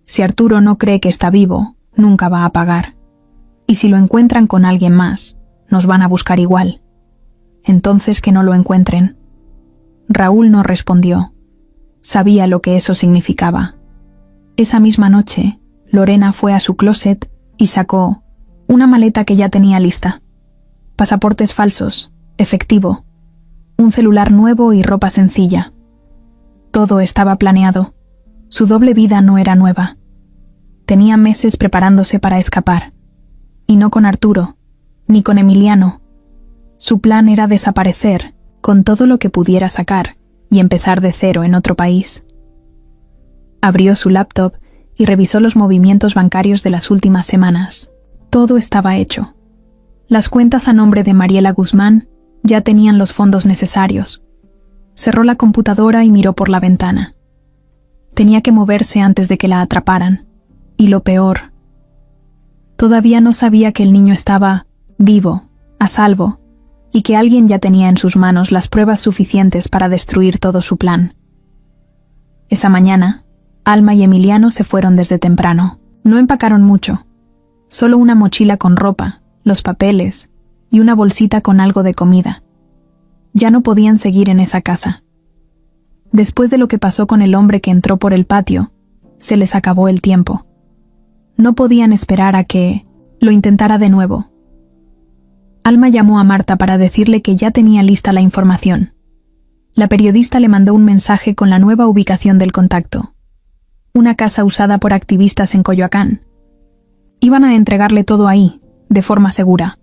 Si Arturo no cree que está vivo, nunca va a pagar. Y si lo encuentran con alguien más, nos van a buscar igual. Entonces que no lo encuentren. Raúl no respondió. Sabía lo que eso significaba. Esa misma noche, Lorena fue a su closet y sacó una maleta que ya tenía lista. Pasaportes falsos, efectivo, un celular nuevo y ropa sencilla. Todo estaba planeado. Su doble vida no era nueva. Tenía meses preparándose para escapar. Y no con Arturo, ni con Emiliano. Su plan era desaparecer con todo lo que pudiera sacar y empezar de cero en otro país. Abrió su laptop y revisó los movimientos bancarios de las últimas semanas. Todo estaba hecho. Las cuentas a nombre de Mariela Guzmán ya tenían los fondos necesarios. Cerró la computadora y miró por la ventana. Tenía que moverse antes de que la atraparan. Y lo peor, todavía no sabía que el niño estaba vivo, a salvo, y que alguien ya tenía en sus manos las pruebas suficientes para destruir todo su plan. Esa mañana, Alma y Emiliano se fueron desde temprano. No empacaron mucho. Solo una mochila con ropa, los papeles y una bolsita con algo de comida. Ya no podían seguir en esa casa. Después de lo que pasó con el hombre que entró por el patio, se les acabó el tiempo. No podían esperar a que lo intentara de nuevo. Alma llamó a Marta para decirle que ya tenía lista la información. La periodista le mandó un mensaje con la nueva ubicación del contacto. Una casa usada por activistas en Coyoacán. Iban a entregarle todo ahí, de forma segura.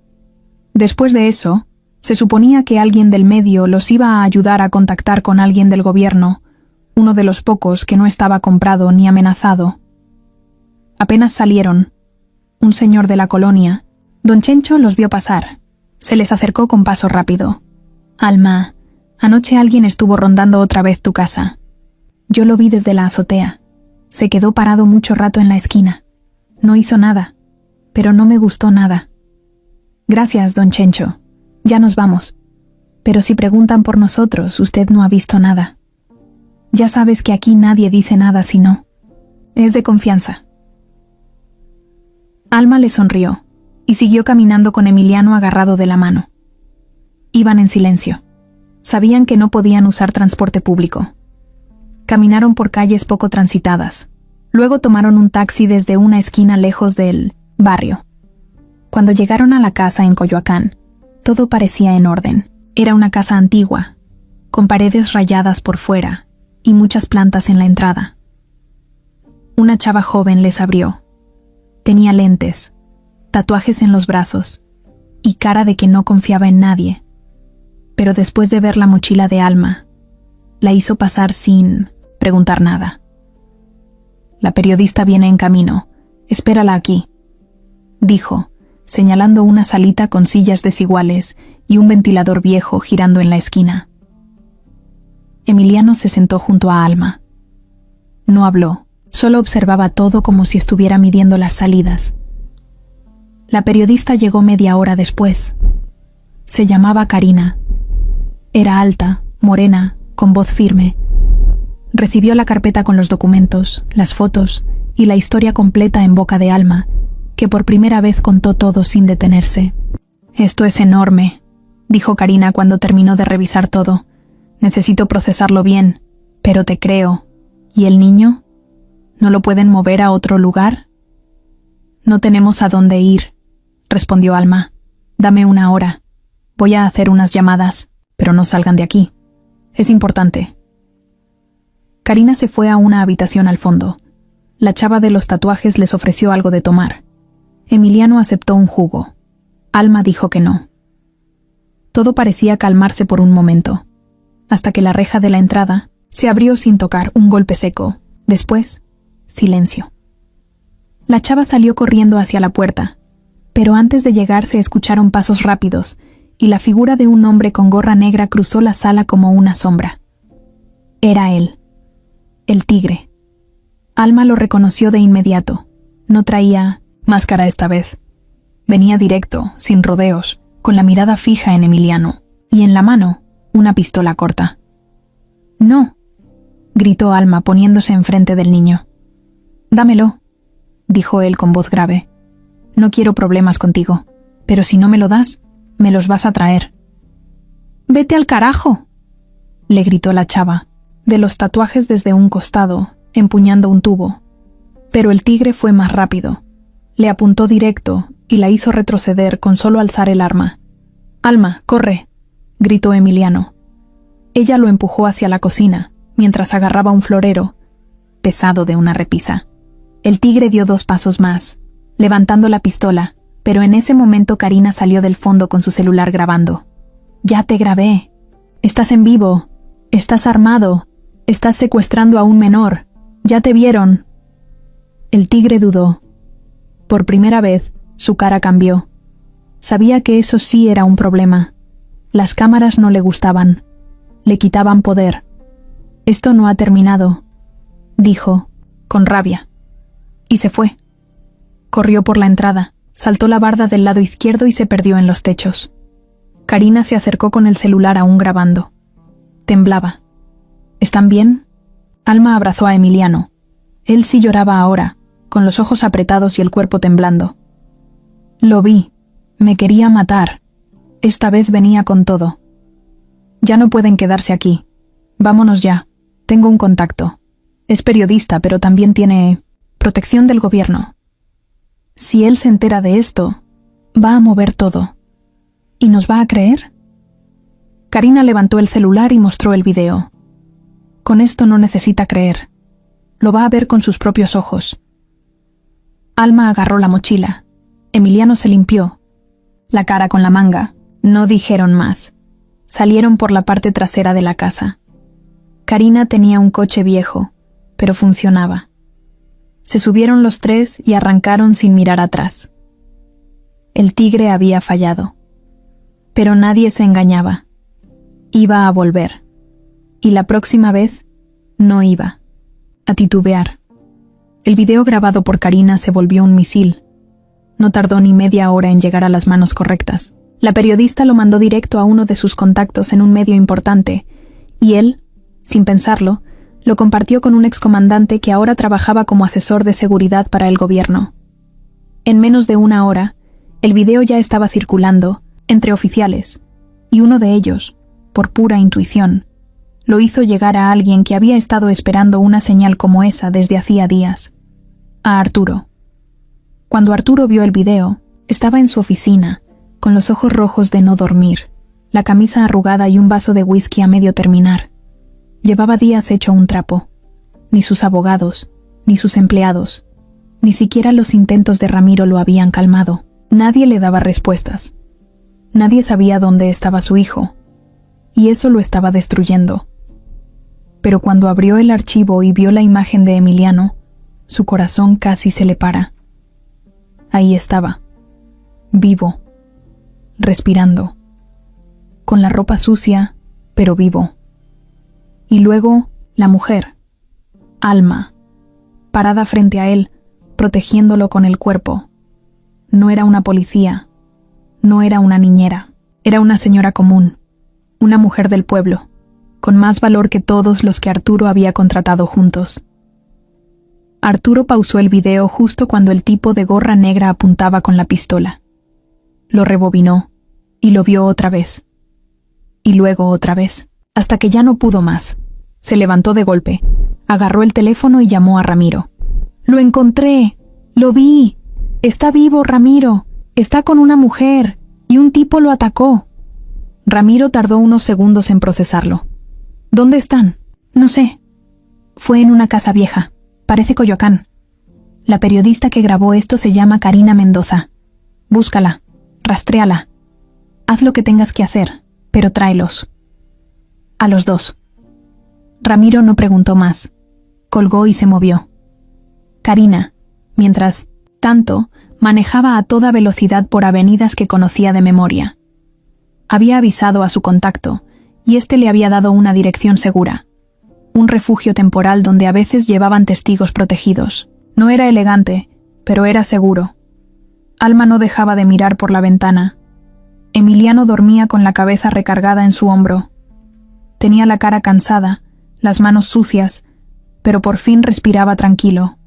Después de eso, se suponía que alguien del medio los iba a ayudar a contactar con alguien del gobierno, uno de los pocos que no estaba comprado ni amenazado. Apenas salieron, un señor de la colonia, don Chencho, los vio pasar. Se les acercó con paso rápido. Alma, anoche alguien estuvo rondando otra vez tu casa. Yo lo vi desde la azotea. Se quedó parado mucho rato en la esquina. No hizo nada, pero no me gustó nada. Gracias, don Chencho. Ya nos vamos. Pero si preguntan por nosotros, usted no ha visto nada. Ya sabes que aquí nadie dice nada si no. Es de confianza. Alma le sonrió y siguió caminando con Emiliano agarrado de la mano. Iban en silencio. Sabían que no podían usar transporte público. Caminaron por calles poco transitadas. Luego tomaron un taxi desde una esquina lejos del barrio. Cuando llegaron a la casa en Coyoacán, todo parecía en orden. Era una casa antigua, con paredes rayadas por fuera y muchas plantas en la entrada. Una chava joven les abrió. Tenía lentes, tatuajes en los brazos y cara de que no confiaba en nadie. Pero después de ver la mochila de Alma, la hizo pasar sin preguntar nada. La periodista viene en camino. Espérala aquí, dijo, señalando una salita con sillas desiguales y un ventilador viejo girando en la esquina. Emiliano se sentó junto a Alma. No habló, solo observaba todo como si estuviera midiendo las salidas. La periodista llegó media hora después. Se llamaba Karina. Era alta, morena, con voz firme. Recibió la carpeta con los documentos, las fotos y la historia completa en boca de Alma, que por primera vez contó todo sin detenerse. «Esto es enorme», dijo Karina cuando terminó de revisar todo. «Necesito procesarlo bien, pero te creo. ¿Y el niño? ¿No lo pueden mover a otro lugar?» «No tenemos a dónde ir», respondió Alma. «Dame una hora. Voy a hacer unas llamadas, pero no salgan de aquí. Es importante». Karina se fue a una habitación al fondo. La chava de los tatuajes les ofreció algo de tomar. Emiliano aceptó un jugo. Alma dijo que no. Todo parecía calmarse por un momento, hasta que la reja de la entrada se abrió sin tocar, un golpe seco. Después, silencio. La chava salió corriendo hacia la puerta, pero antes de llegar se escucharon pasos rápidos y la figura de un hombre con gorra negra cruzó la sala como una sombra. Era él. El tigre. Alma lo reconoció de inmediato. No traía máscara esta vez. Venía directo, sin rodeos, con la mirada fija en Emiliano, y en la mano, una pistola corta. «No», gritó Alma poniéndose enfrente del niño. «Dámelo», dijo él con voz grave. «No quiero problemas contigo, pero si no me lo das, me los vas a traer». «Vete al carajo», le gritó la chava, de los tatuajes desde un costado, empuñando un tubo. Pero el tigre fue más rápido. Le apuntó directo y la hizo retroceder con solo alzar el arma. «Alma, corre», gritó Emiliano. Ella lo empujó hacia la cocina, mientras agarraba un florero, pesado de una repisa. El tigre dio 2 pasos más, levantando la pistola, pero en ese momento Karina salió del fondo con su celular grabando. «Ya te grabé. Estás en vivo. Estás armado. Estás secuestrando a un menor. Ya te vieron». El tigre dudó. Por primera vez, su cara cambió. Sabía que eso sí era un problema. Las cámaras no le gustaban. Le quitaban poder. «Esto no ha terminado», dijo, con rabia. Y se fue. Corrió por la entrada, saltó la barda del lado izquierdo y se perdió en los techos. Karina se acercó con el celular aún grabando. Temblaba. «¿Están bien?» Alma abrazó a Emiliano. Él sí lloraba ahora, con los ojos apretados y el cuerpo temblando. «Lo vi. Me quería matar. Esta vez venía con todo. Ya no pueden quedarse aquí. Vámonos ya. Tengo un contacto. Es periodista, pero también tiene protección del gobierno. Si él se entera de esto, va a mover todo. ¿Y nos va a creer?» Karina levantó el celular y mostró el video. Con esto no necesita creer. Lo va a ver con sus propios ojos. Alma agarró la mochila. Emiliano se limpió la cara con la manga. No dijeron más. Salieron por la parte trasera de la casa. Karina tenía un coche viejo, pero funcionaba. Se subieron los 3 y arrancaron sin mirar atrás. El tigre había fallado. Pero nadie se engañaba. Iba a volver. Y la próxima vez no iba a titubear. El video grabado por Karina se volvió un misil. No tardó ni media hora en llegar a las manos correctas. La periodista lo mandó directo a uno de sus contactos en un medio importante, y él, sin pensarlo, lo compartió con un excomandante que ahora trabajaba como asesor de seguridad para el gobierno. En menos de una hora, el video ya estaba circulando entre oficiales, y uno de ellos, por pura intuición, lo hizo llegar a alguien que había estado esperando una señal como esa desde hacía días, a Arturo. Cuando Arturo vio el video, estaba en su oficina, con los ojos rojos de no dormir, la camisa arrugada y un vaso de whisky a medio terminar. Llevaba días hecho un trapo. Ni sus abogados, ni sus empleados, ni siquiera los intentos de Ramiro lo habían calmado. Nadie le daba respuestas. Nadie sabía dónde estaba su hijo, y eso lo estaba destruyendo. Pero cuando abrió el archivo y vio la imagen de Emiliano, su corazón casi se le para. Ahí estaba, vivo, respirando, con la ropa sucia, pero vivo. Y luego, la mujer, Alma, parada frente a él, protegiéndolo con el cuerpo. No era una policía, no era una niñera, era una señora común, una mujer del pueblo, con más valor que todos los que Arturo había contratado juntos. Arturo pausó el video justo cuando el tipo de gorra negra apuntaba con la pistola. Lo rebobinó y lo vio otra vez. Y luego otra vez, hasta que ya no pudo más. Se levantó de golpe, agarró el teléfono y llamó a Ramiro. «¡Lo encontré! ¡Lo vi! Está vivo, Ramiro. Está con una mujer. Y un tipo lo atacó». Ramiro tardó unos segundos en procesarlo. «¿Dónde están?» «No sé. Fue en una casa vieja. Parece Coyoacán. La periodista que grabó esto se llama Karina Mendoza. Búscala. Rastréala. Haz lo que tengas que hacer, pero tráelos. A los dos». Ramiro no preguntó más. Colgó y se movió. Karina, mientras tanto, manejaba a toda velocidad por avenidas que conocía de memoria. Había avisado a su contacto, y éste le había dado una dirección segura. Un refugio temporal donde a veces llevaban testigos protegidos. No era elegante, pero era seguro. Alma no dejaba de mirar por la ventana. Emiliano dormía con la cabeza recargada en su hombro. Tenía la cara cansada, las manos sucias, pero por fin respiraba tranquilo.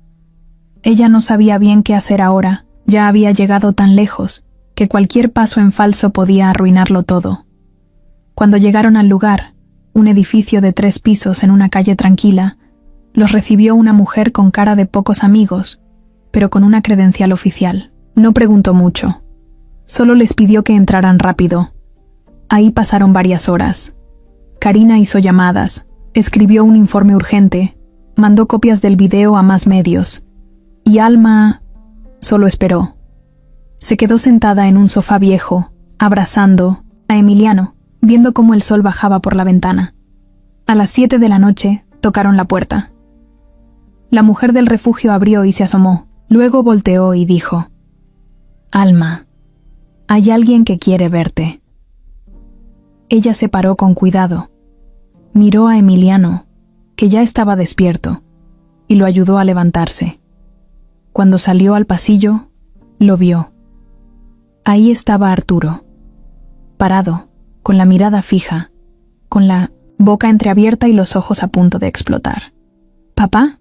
Ella no sabía bien qué hacer ahora, ya había llegado tan lejos, que cualquier paso en falso podía arruinarlo todo. Cuando llegaron al lugar, un edificio de 3 pisos en una calle tranquila, los recibió una mujer con cara de pocos amigos, pero con una credencial oficial. No preguntó mucho. Solo les pidió que entraran rápido. Ahí pasaron varias horas. Karina hizo llamadas, escribió un informe urgente, mandó copias del video a más medios. Y Alma solo esperó. Se quedó sentada en un sofá viejo, abrazando a Emiliano, viendo cómo el sol bajaba por la ventana. A las 7 de la noche tocaron la puerta. La mujer del refugio abrió y se asomó. Luego volteó y dijo: «Alma, hay alguien que quiere verte». Ella se paró con cuidado. Miró a Emiliano, que ya estaba despierto, y lo ayudó a levantarse. Cuando salió al pasillo, lo vio. Ahí estaba Arturo, parado, con la mirada fija, con la boca entreabierta y los ojos a punto de explotar. «¿Papá?»,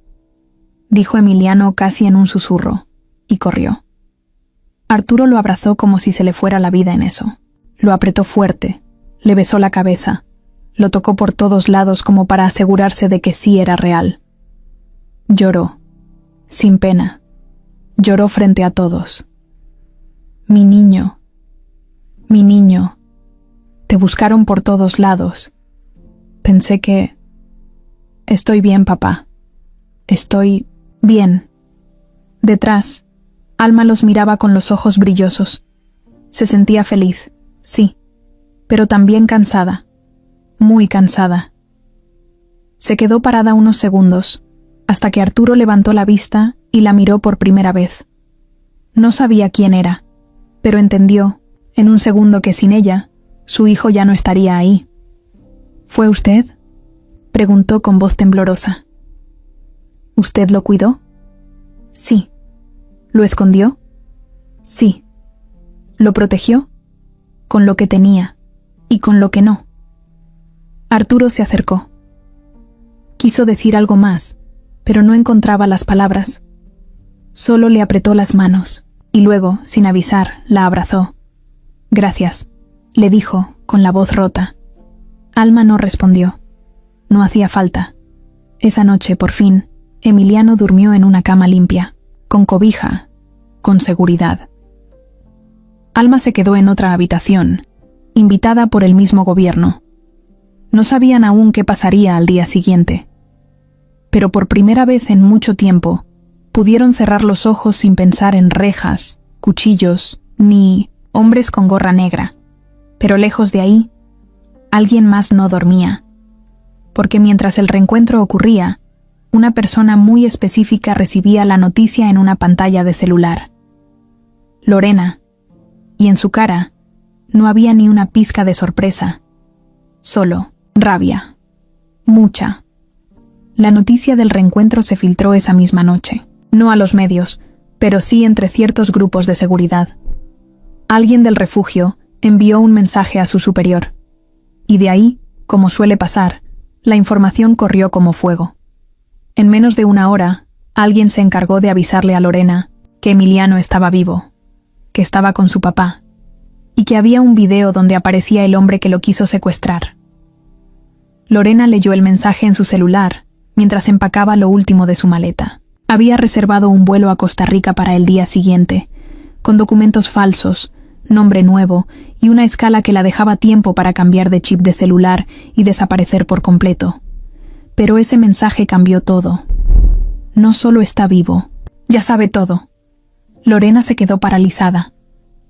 dijo Emiliano casi en un susurro, y corrió. Arturo lo abrazó como si se le fuera la vida en eso. Lo apretó fuerte, le besó la cabeza, lo tocó por todos lados como para asegurarse de que sí era real. Lloró, sin pena. Lloró frente a todos. Mi niño, te buscaron por todos lados. Pensé que... Estoy bien, papá. Estoy bien». Detrás, Alma los miraba con los ojos brillosos. Se sentía feliz, sí, pero también cansada, muy cansada. Se quedó parada unos segundos, hasta que Arturo levantó la vista y la miró por primera vez. No sabía quién era, pero entendió, en un segundo, que sin ella, su hijo ya no estaría ahí. «¿Fue usted?», preguntó con voz temblorosa. «¿Usted lo cuidó?». «Sí». «¿Lo escondió?». «Sí». «¿Lo protegió?». «Con lo que tenía, y con lo que no». Arturo se acercó. Quiso decir algo más, pero no encontraba las palabras. Solo le apretó las manos, y luego, sin avisar, la abrazó. «Gracias», le dijo, con la voz rota. Alma no respondió. No hacía falta. Esa noche, por fin, Emiliano durmió en una cama limpia, con cobija, con seguridad. Alma se quedó en otra habitación, invitada por el mismo gobierno. No sabían aún qué pasaría al día siguiente. Pero por primera vez en mucho tiempo, pudieron cerrar los ojos sin pensar en rejas, cuchillos, ni hombres con gorra negra. Pero lejos de ahí, alguien más no dormía. Porque mientras el reencuentro ocurría, una persona muy específica recibía la noticia en una pantalla de celular. Lorena. Y en su cara, no había ni una pizca de sorpresa. Solo rabia. Mucha. La noticia del reencuentro se filtró esa misma noche. No a los medios, pero sí entre ciertos grupos de seguridad. Alguien del refugio envió un mensaje a su superior. Y de ahí, como suele pasar, la información corrió como fuego. En menos de una hora, alguien se encargó de avisarle a Lorena que Emiliano estaba vivo, que estaba con su papá, y que había un video donde aparecía el hombre que lo quiso secuestrar. Lorena leyó el mensaje en su celular mientras empacaba lo último de su maleta. Había reservado un vuelo a Costa Rica para el día siguiente, con documentos falsos, nombre nuevo y una escala que la dejaba tiempo para cambiar de chip de celular y desaparecer por completo. Pero ese mensaje cambió todo. No solo está vivo, ya sabe todo. Lorena se quedó paralizada.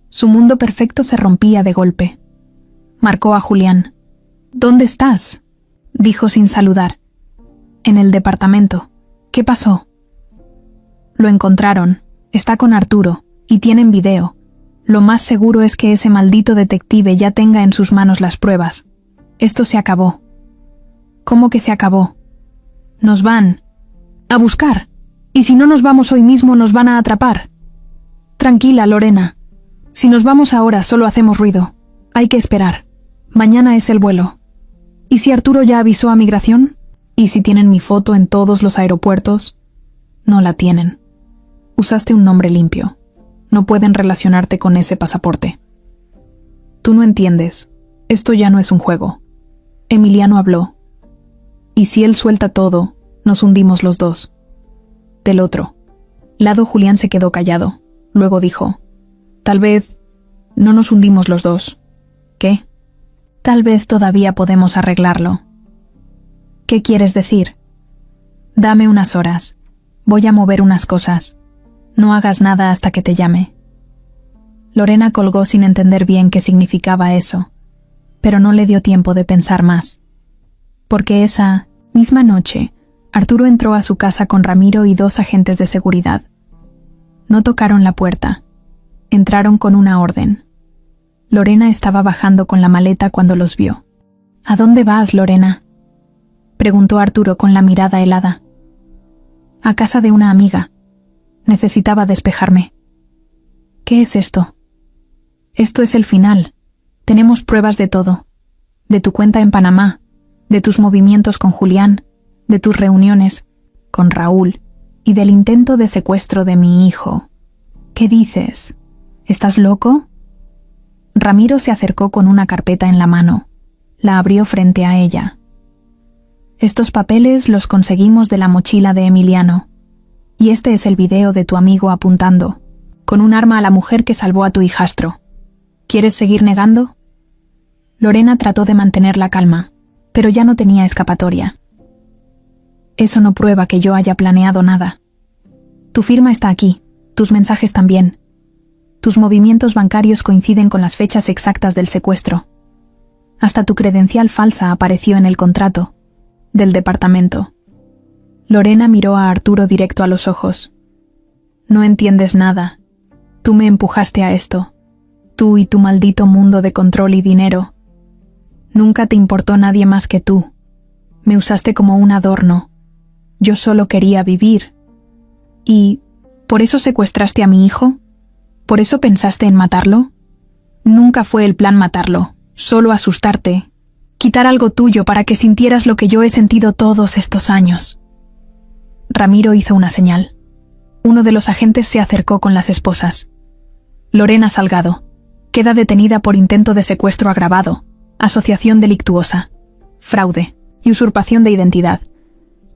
Su mundo perfecto se rompía de golpe. Marcó a Julián. «¿Dónde estás?», dijo sin saludar. «En el departamento. ¿Qué pasó?». «Lo encontraron. Está con Arturo. Y tienen video. Lo más seguro es que ese maldito detective ya tenga en sus manos las pruebas. Esto se acabó». «¿Cómo que se acabó?». «Nos van a buscar. Y si no nos vamos hoy mismo nos van a atrapar». «Tranquila, Lorena. Si nos vamos ahora solo hacemos ruido. Hay que esperar. Mañana es el vuelo. ¿Y si Arturo ya avisó a migración? ¿Y si tienen mi foto en todos los aeropuertos?». «No la tienen. Usaste un nombre limpio. No pueden relacionarte con ese pasaporte». «Tú no entiendes. Esto ya no es un juego». Emiliano habló. «Y si él suelta todo, nos hundimos los dos». Del otro lado Julián se quedó callado. Luego dijo: «Tal vez no nos hundimos los dos». «¿Qué?». «Tal vez todavía podemos arreglarlo». «¿Qué quieres decir?». «Dame unas horas. Voy a mover unas cosas. No hagas nada hasta que te llame». Lorena colgó sin entender bien qué significaba eso, pero no le dio tiempo de pensar más. Porque esa misma noche, Arturo entró a su casa con Ramiro y 2 agentes de seguridad. No tocaron la puerta. Entraron con una orden. Lorena estaba bajando con la maleta cuando los vio. «¿A dónde vas, Lorena?», preguntó Arturo con la mirada helada. «A casa de una amiga. Necesitaba despejarme». «¿Qué es esto?». «Esto es el final. Tenemos pruebas de todo. De tu cuenta en Panamá, de tus movimientos con Julián, de tus reuniones con Raúl y del intento de secuestro de mi hijo». «¿Qué dices? ¿Estás loco?». Ramiro se acercó con una carpeta en la mano. La abrió frente a ella. «Estos papeles los conseguimos de la mochila de Emiliano. Y este es el video de tu amigo apuntando, con un arma a la mujer que salvó a tu hijastro. ¿Quieres seguir negando?». Lorena trató de mantener la calma, pero ya no tenía escapatoria. «Eso no prueba que yo haya planeado nada. Tu firma está aquí, tus mensajes también. Tus movimientos bancarios coinciden con las fechas exactas del secuestro. Hasta tu credencial falsa apareció en el contrato del departamento». Lorena miró a Arturo directo a los ojos. «No entiendes nada. Tú me empujaste a esto. Tú y tu maldito mundo de control y dinero. Nunca te importó nadie más que tú. Me usaste como un adorno. Yo solo quería vivir. ¿Y por eso secuestraste a mi hijo? ¿Por eso pensaste en matarlo? Nunca fue el plan matarlo, solo asustarte. Quitar algo tuyo para que sintieras lo que yo he sentido todos estos años». Ramiro hizo una señal. Uno de los agentes se acercó con las esposas. «Lorena Salgado. Queda detenida por intento de secuestro agravado, asociación delictuosa. fraude y usurpación de identidad.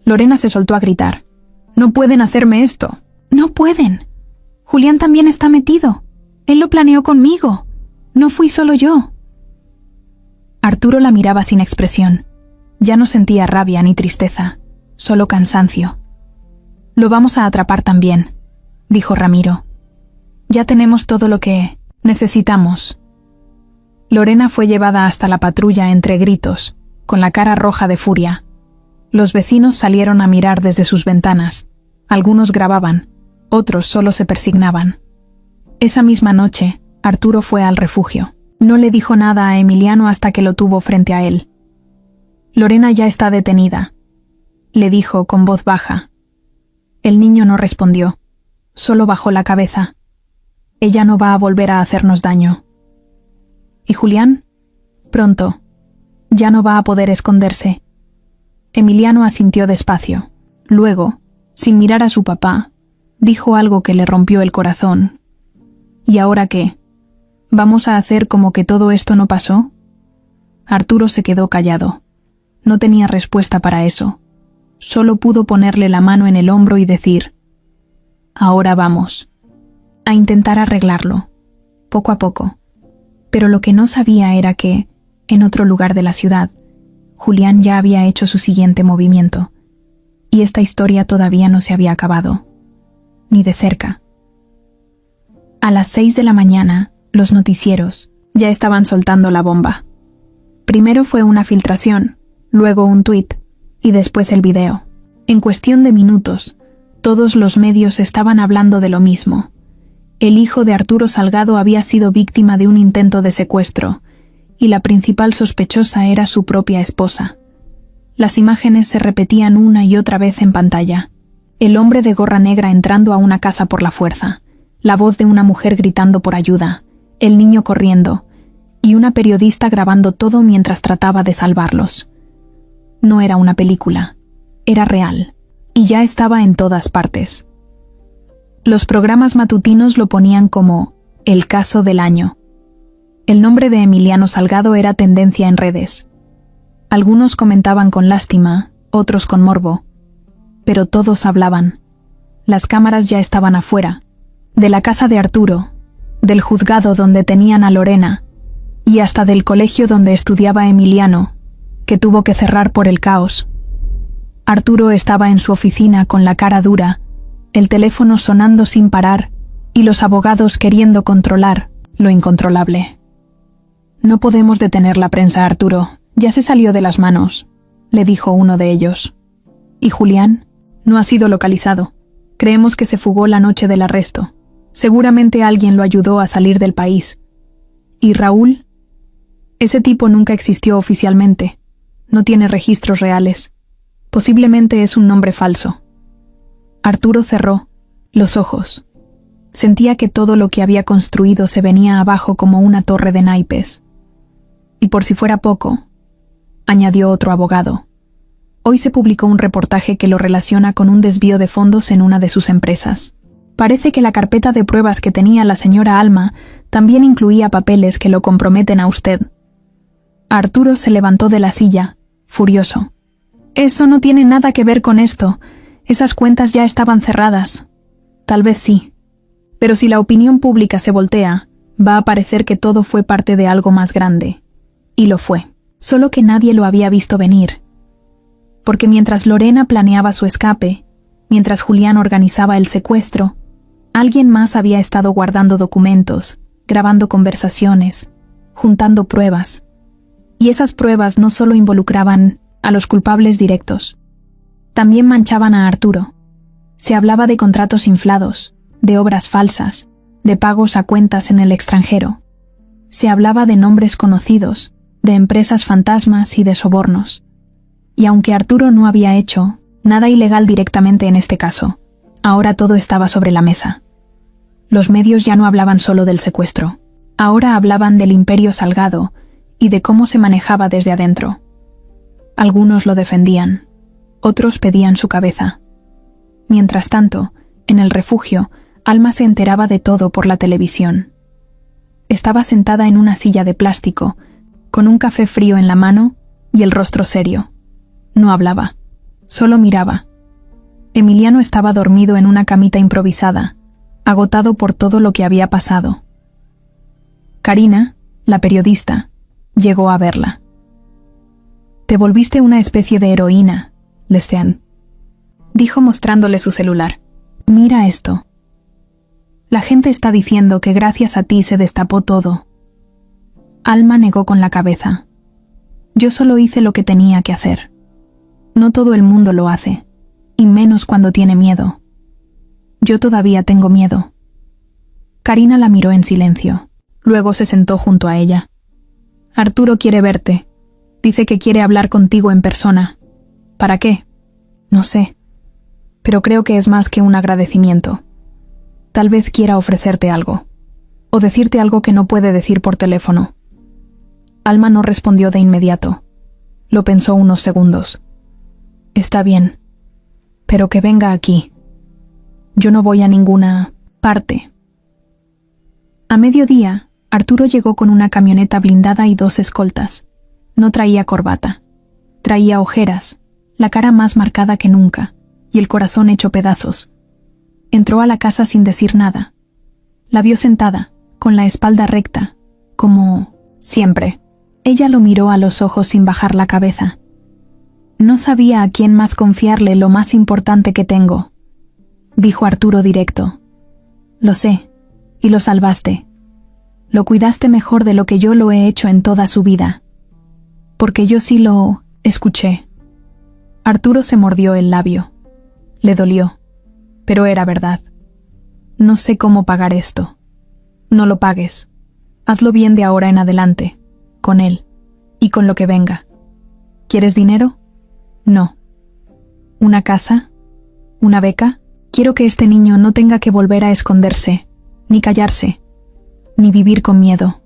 Lorena se soltó a gritar. «¡No pueden hacerme esto!». «¡No pueden! Julián también está metido. Él lo planeó conmigo. No fui solo yo». Arturo la miraba sin expresión. Ya no sentía rabia ni tristeza, solo cansancio. «Lo vamos a atrapar también», dijo Ramiro. «Ya tenemos todo lo que necesitamos». Lorena fue llevada hasta la patrulla entre gritos, con la cara roja de furia. Los vecinos salieron a mirar desde sus ventanas. Algunos grababan, otros solo se persignaban. Esa misma noche, Arturo fue al refugio. No le dijo nada a Emiliano hasta que lo tuvo frente a él. «Lorena ya está detenida», le dijo con voz baja. El niño no respondió, solo bajó la cabeza. «Ella no va a volver a hacernos daño». «¿Y Julián?» «Pronto. Ya no va a poder esconderse». Emiliano asintió despacio. Luego, sin mirar a su papá, dijo algo que le rompió el corazón. «¿Y ahora qué? ¿Vamos a hacer como que todo esto no pasó?» Arturo se quedó callado. No tenía respuesta para eso. Solo pudo ponerle la mano en el hombro y decir: «Ahora vamos a intentar arreglarlo, poco a poco». Pero lo que no sabía era que, en otro lugar de la ciudad, Julián ya había hecho su siguiente movimiento, y esta historia todavía no se había acabado, ni de cerca. A las 6 de la mañana, los noticieros ya estaban soltando la bomba. Primero fue una filtración, luego un tuit, y después el video. En cuestión de minutos, todos los medios estaban hablando de lo mismo. El hijo de Arturo Salgado había sido víctima de un intento de secuestro, y la principal sospechosa era su propia esposa. Las imágenes se repetían una y otra vez en pantalla. El hombre de gorra negra entrando a una casa por la fuerza, la voz de una mujer gritando por ayuda, el niño corriendo, y una periodista grabando todo mientras trataba de salvarlos. No era una película, era real, y ya estaba en todas partes. Los programas matutinos lo ponían como el caso del año. El nombre de Emiliano Salgado era tendencia en redes. Algunos comentaban con lástima, otros con morbo. Pero todos hablaban. Las cámaras ya estaban afuera, de la casa de Arturo, del juzgado donde tenían a Lorena, y hasta del colegio donde estudiaba Emiliano, que tuvo que cerrar por el caos. Arturo estaba en su oficina con la cara dura, el teléfono sonando sin parar y los abogados queriendo controlar lo incontrolable. «No podemos detener la prensa, Arturo. Ya se salió de las manos», le dijo uno de ellos. «¿Y Julián? No ha sido localizado. Creemos que se fugó la noche del arresto. Seguramente alguien lo ayudó a salir del país. ¿Y Raúl? Ese tipo nunca existió oficialmente. No tiene registros reales. Posiblemente es un nombre falso». Arturo cerró los ojos. Sentía que todo lo que había construido se venía abajo como una torre de naipes. Y por si fuera poco, añadió otro abogado, hoy se publicó un reportaje que lo relaciona con un desvío de fondos en una de sus empresas. Parece que la carpeta de pruebas que tenía la señora Alma también incluía papeles que lo comprometen a usted. Arturo se levantó de la silla, furioso. «Eso no tiene nada que ver con esto. Esas cuentas ya estaban cerradas». «Tal vez sí. Pero si la opinión pública se voltea, va a parecer que todo fue parte de algo más grande». Y lo fue. Solo que nadie lo había visto venir. Porque mientras Lorena planeaba su escape, mientras Julián organizaba el secuestro, alguien más había estado guardando documentos, grabando conversaciones, juntando pruebas. Y esas pruebas no solo involucraban a los culpables directos, también manchaban a Arturo. Se hablaba de contratos inflados, de obras falsas, de pagos a cuentas en el extranjero. Se hablaba de nombres conocidos, de empresas fantasmas y de sobornos. Y aunque Arturo no había hecho nada ilegal directamente en este caso, ahora todo estaba sobre la mesa. Los medios ya no hablaban solo del secuestro, ahora hablaban del imperio Salgado y de cómo se manejaba desde adentro. Algunos lo defendían, otros pedían su cabeza. Mientras tanto, en el refugio, Alma se enteraba de todo por la televisión. Estaba sentada en una silla de plástico, con un café frío en la mano y el rostro serio. No hablaba, solo miraba. Emiliano estaba dormido en una camita improvisada, agotado por todo lo que había pasado. Karina, la periodista, llegó a verla. «Te volviste una especie de heroína, Lestian», dijo mostrándole su celular. «Mira esto. La gente está diciendo que gracias a ti se destapó todo». Alma negó con la cabeza. «Yo solo hice lo que tenía que hacer. No todo el mundo lo hace, y menos cuando tiene miedo. Yo todavía tengo miedo». Karina la miró en silencio. Luego se sentó junto a ella. «Arturo quiere verte. Dice que quiere hablar contigo en persona. ¿Para qué? No sé. Pero creo que es más que un agradecimiento. Tal vez quiera ofrecerte algo. O decirte algo que no puede decir por teléfono». Alma no respondió de inmediato. Lo pensó unos segundos. «Está bien. Pero que venga aquí. Yo no voy a ninguna parte». A mediodía, Arturo llegó con una camioneta blindada y 2 escoltas. No traía corbata. Traía ojeras, la cara más marcada que nunca, y el corazón hecho pedazos. Entró a la casa sin decir nada. La vio sentada, con la espalda recta, como siempre. Ella lo miró a los ojos sin bajar la cabeza. «No sabía a quién más confiarle lo más importante que tengo», dijo Arturo directo. «Lo sé, y lo salvaste. Lo cuidaste mejor de lo que yo lo he hecho en toda su vida. Porque yo sí lo escuché». Arturo se mordió el labio. Le dolió, pero era verdad. «No sé cómo pagar esto». «No lo pagues. Hazlo bien de ahora en adelante, con él, y con lo que venga. ¿Quieres dinero? No. ¿Una casa? ¿Una beca? Quiero que este niño no tenga que volver a esconderse, ni callarse, ni vivir con miedo».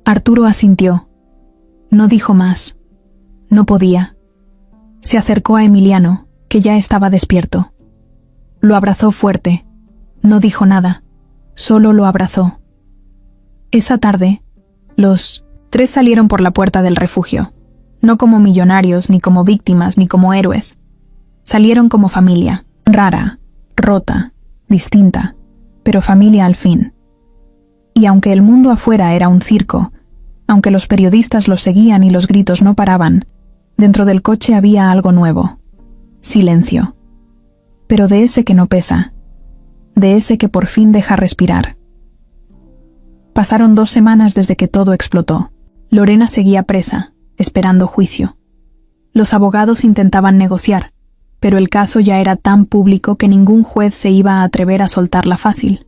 Arturo asintió. No dijo más. No podía. Se acercó a Emiliano, que ya estaba despierto. Lo abrazó fuerte. No dijo nada. Solo lo abrazó. Esa tarde, los 3 salieron por la puerta del refugio. No como millonarios, ni como víctimas, ni como héroes. Salieron como familia. Rara, rota, distinta, pero familia al fin. Y aunque el mundo afuera era un circo, aunque los periodistas los seguían y los gritos no paraban, dentro del coche había algo nuevo. Silencio. Pero de ese que no pesa. De ese que por fin deja respirar. Pasaron 2 semanas desde que todo explotó. Lorena seguía presa, esperando juicio. Los abogados intentaban negociar, pero el caso ya era tan público que ningún juez se iba a atrever a soltarla fácil.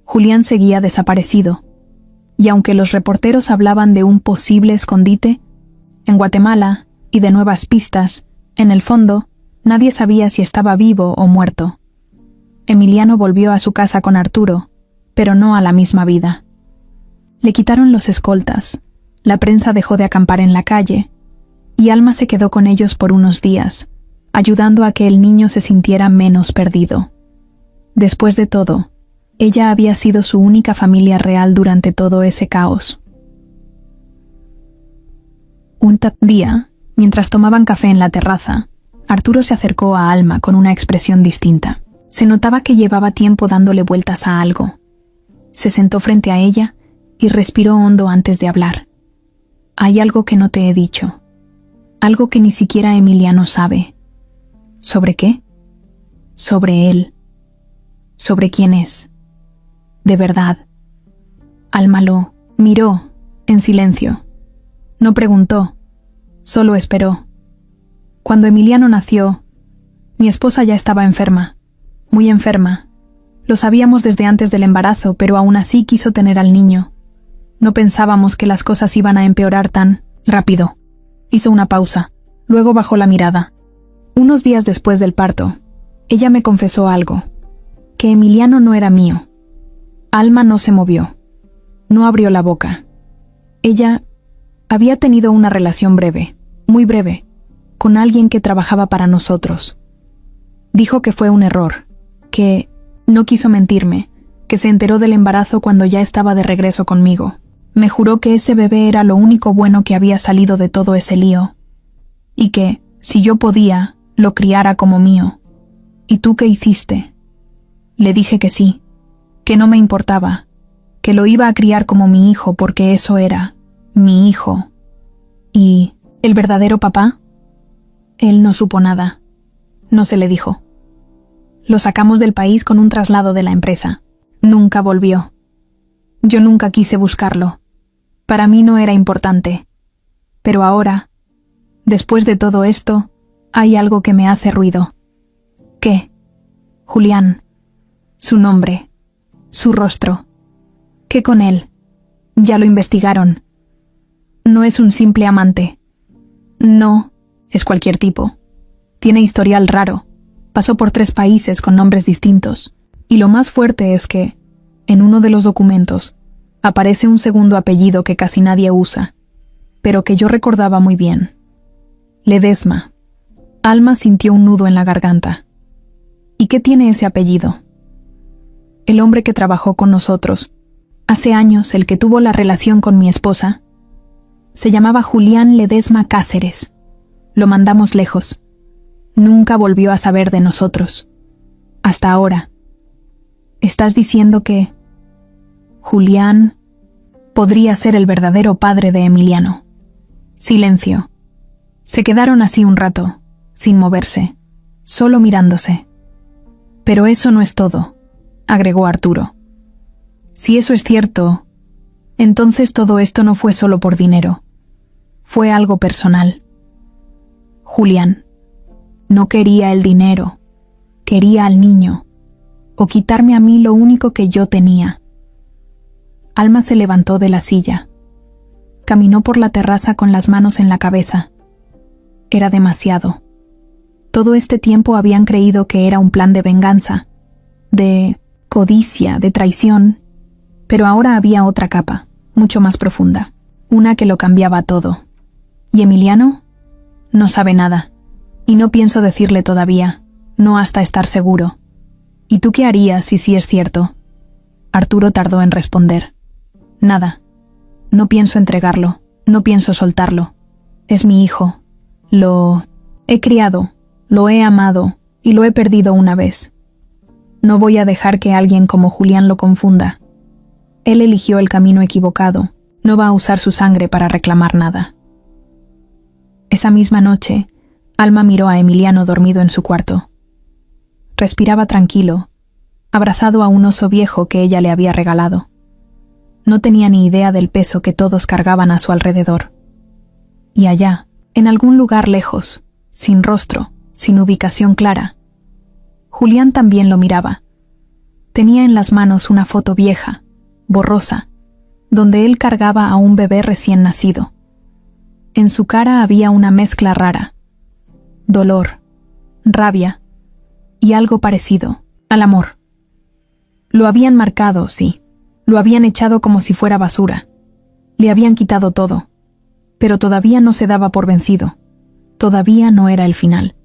Julián seguía desaparecido, y aunque los reporteros hablaban de un posible escondite, en Guatemala, y de nuevas pistas, en el fondo, nadie sabía si estaba vivo o muerto. Emiliano volvió a su casa con Arturo, pero no a la misma vida. Le quitaron los escoltas, la prensa dejó de acampar en la calle, y Alma se quedó con ellos por unos días, ayudando a que el niño se sintiera menos perdido. Después de todo, ella había sido su única familia real durante todo ese caos. Un día, mientras tomaban café en la terraza, Arturo se acercó a Alma con una expresión distinta. Se notaba que llevaba tiempo dándole vueltas a algo. Se sentó frente a ella y respiró hondo antes de hablar. «Hay algo que no te he dicho. Algo que ni siquiera Emiliano sabe». «¿Sobre qué?» «Sobre él. Sobre quién es. De verdad». Alma lo miró, en silencio. No preguntó, solo esperó. Cuando Emiliano nació, mi esposa ya estaba enferma, muy enferma. Lo sabíamos desde antes del embarazo, pero aún así quiso tener al niño. No pensábamos que las cosas iban a empeorar tan rápido. Hizo una pausa, luego bajó la mirada. Unos días después del parto, ella me confesó algo, que Emiliano no era mío. Alma no se movió, no abrió la boca. Ella había tenido una relación breve, muy breve, con alguien que trabajaba para nosotros. Dijo que fue un error, que no quiso mentirme, que se enteró del embarazo cuando ya estaba de regreso conmigo. Me juró que ese bebé era lo único bueno que había salido de todo ese lío, y que, si yo podía, lo criara como mío. ¿Y tú qué hiciste? Le dije que sí, que no me importaba, que lo iba a criar como mi hijo porque eso era, mi hijo. ¿Y el verdadero papá? Él no supo nada. No se le dijo. Lo sacamos del país con un traslado de la empresa. Nunca volvió. Yo nunca quise buscarlo. Para mí no era importante. Pero ahora, después de todo esto, hay algo que me hace ruido. ¿Qué? Julián. Su nombre. Su rostro. ¿Qué con él? Ya lo investigaron. No es un simple amante. No, es cualquier tipo. Tiene historial raro. Pasó por 3 países con nombres distintos. Y lo más fuerte es que, en uno de los documentos, aparece un segundo apellido que casi nadie usa, pero que yo recordaba muy bien. Ledesma. Alma sintió un nudo en la garganta. ¿Y qué tiene ese apellido? El hombre que trabajó con nosotros, hace años el que tuvo la relación con mi esposa, se llamaba Julián Ledesma Cáceres. Lo mandamos lejos. Nunca volvió a saber de nosotros. Hasta ahora. ¿Estás diciendo que Julián podría ser el verdadero padre de Emiliano? Silencio. Se quedaron así un rato, sin moverse, solo mirándose. Pero eso no es todo, agregó Arturo. Si eso es cierto, entonces todo esto no fue solo por dinero. Fue algo personal. Julián no quería el dinero, quería al niño, o quitarme a mí lo único que yo tenía. Alma se levantó de la silla. Caminó por la terraza con las manos en la cabeza. Era demasiado. Todo este tiempo habían creído que era un plan de venganza, de codicia, de traición, pero ahora había otra capa, mucho más profunda, una que lo cambiaba todo. ¿Y Emiliano? No sabe nada, y no pienso decirle todavía, no hasta estar seguro. ¿Y tú qué harías si sí es cierto? Arturo tardó en responder. Nada. No pienso entregarlo, no pienso soltarlo. Es mi hijo. Lo he criado, lo he amado y lo he perdido una vez. No voy a dejar que alguien como Julián lo confunda. Él eligió el camino equivocado, no va a usar su sangre para reclamar nada. Esa misma noche, Alma miró a Emiliano dormido en su cuarto. Respiraba tranquilo, abrazado a un oso viejo que ella le había regalado. No tenía ni idea del peso que todos cargaban a su alrededor. Y allá, en algún lugar lejos, sin rostro, sin ubicación clara, Julián también lo miraba. Tenía en las manos una foto vieja, borrosa, donde él cargaba a un bebé recién nacido. En su cara había una mezcla rara, dolor, rabia y algo parecido al amor. Lo habían marcado, sí, lo habían echado como si fuera basura, le habían quitado todo, pero todavía no se daba por vencido, todavía no era el final.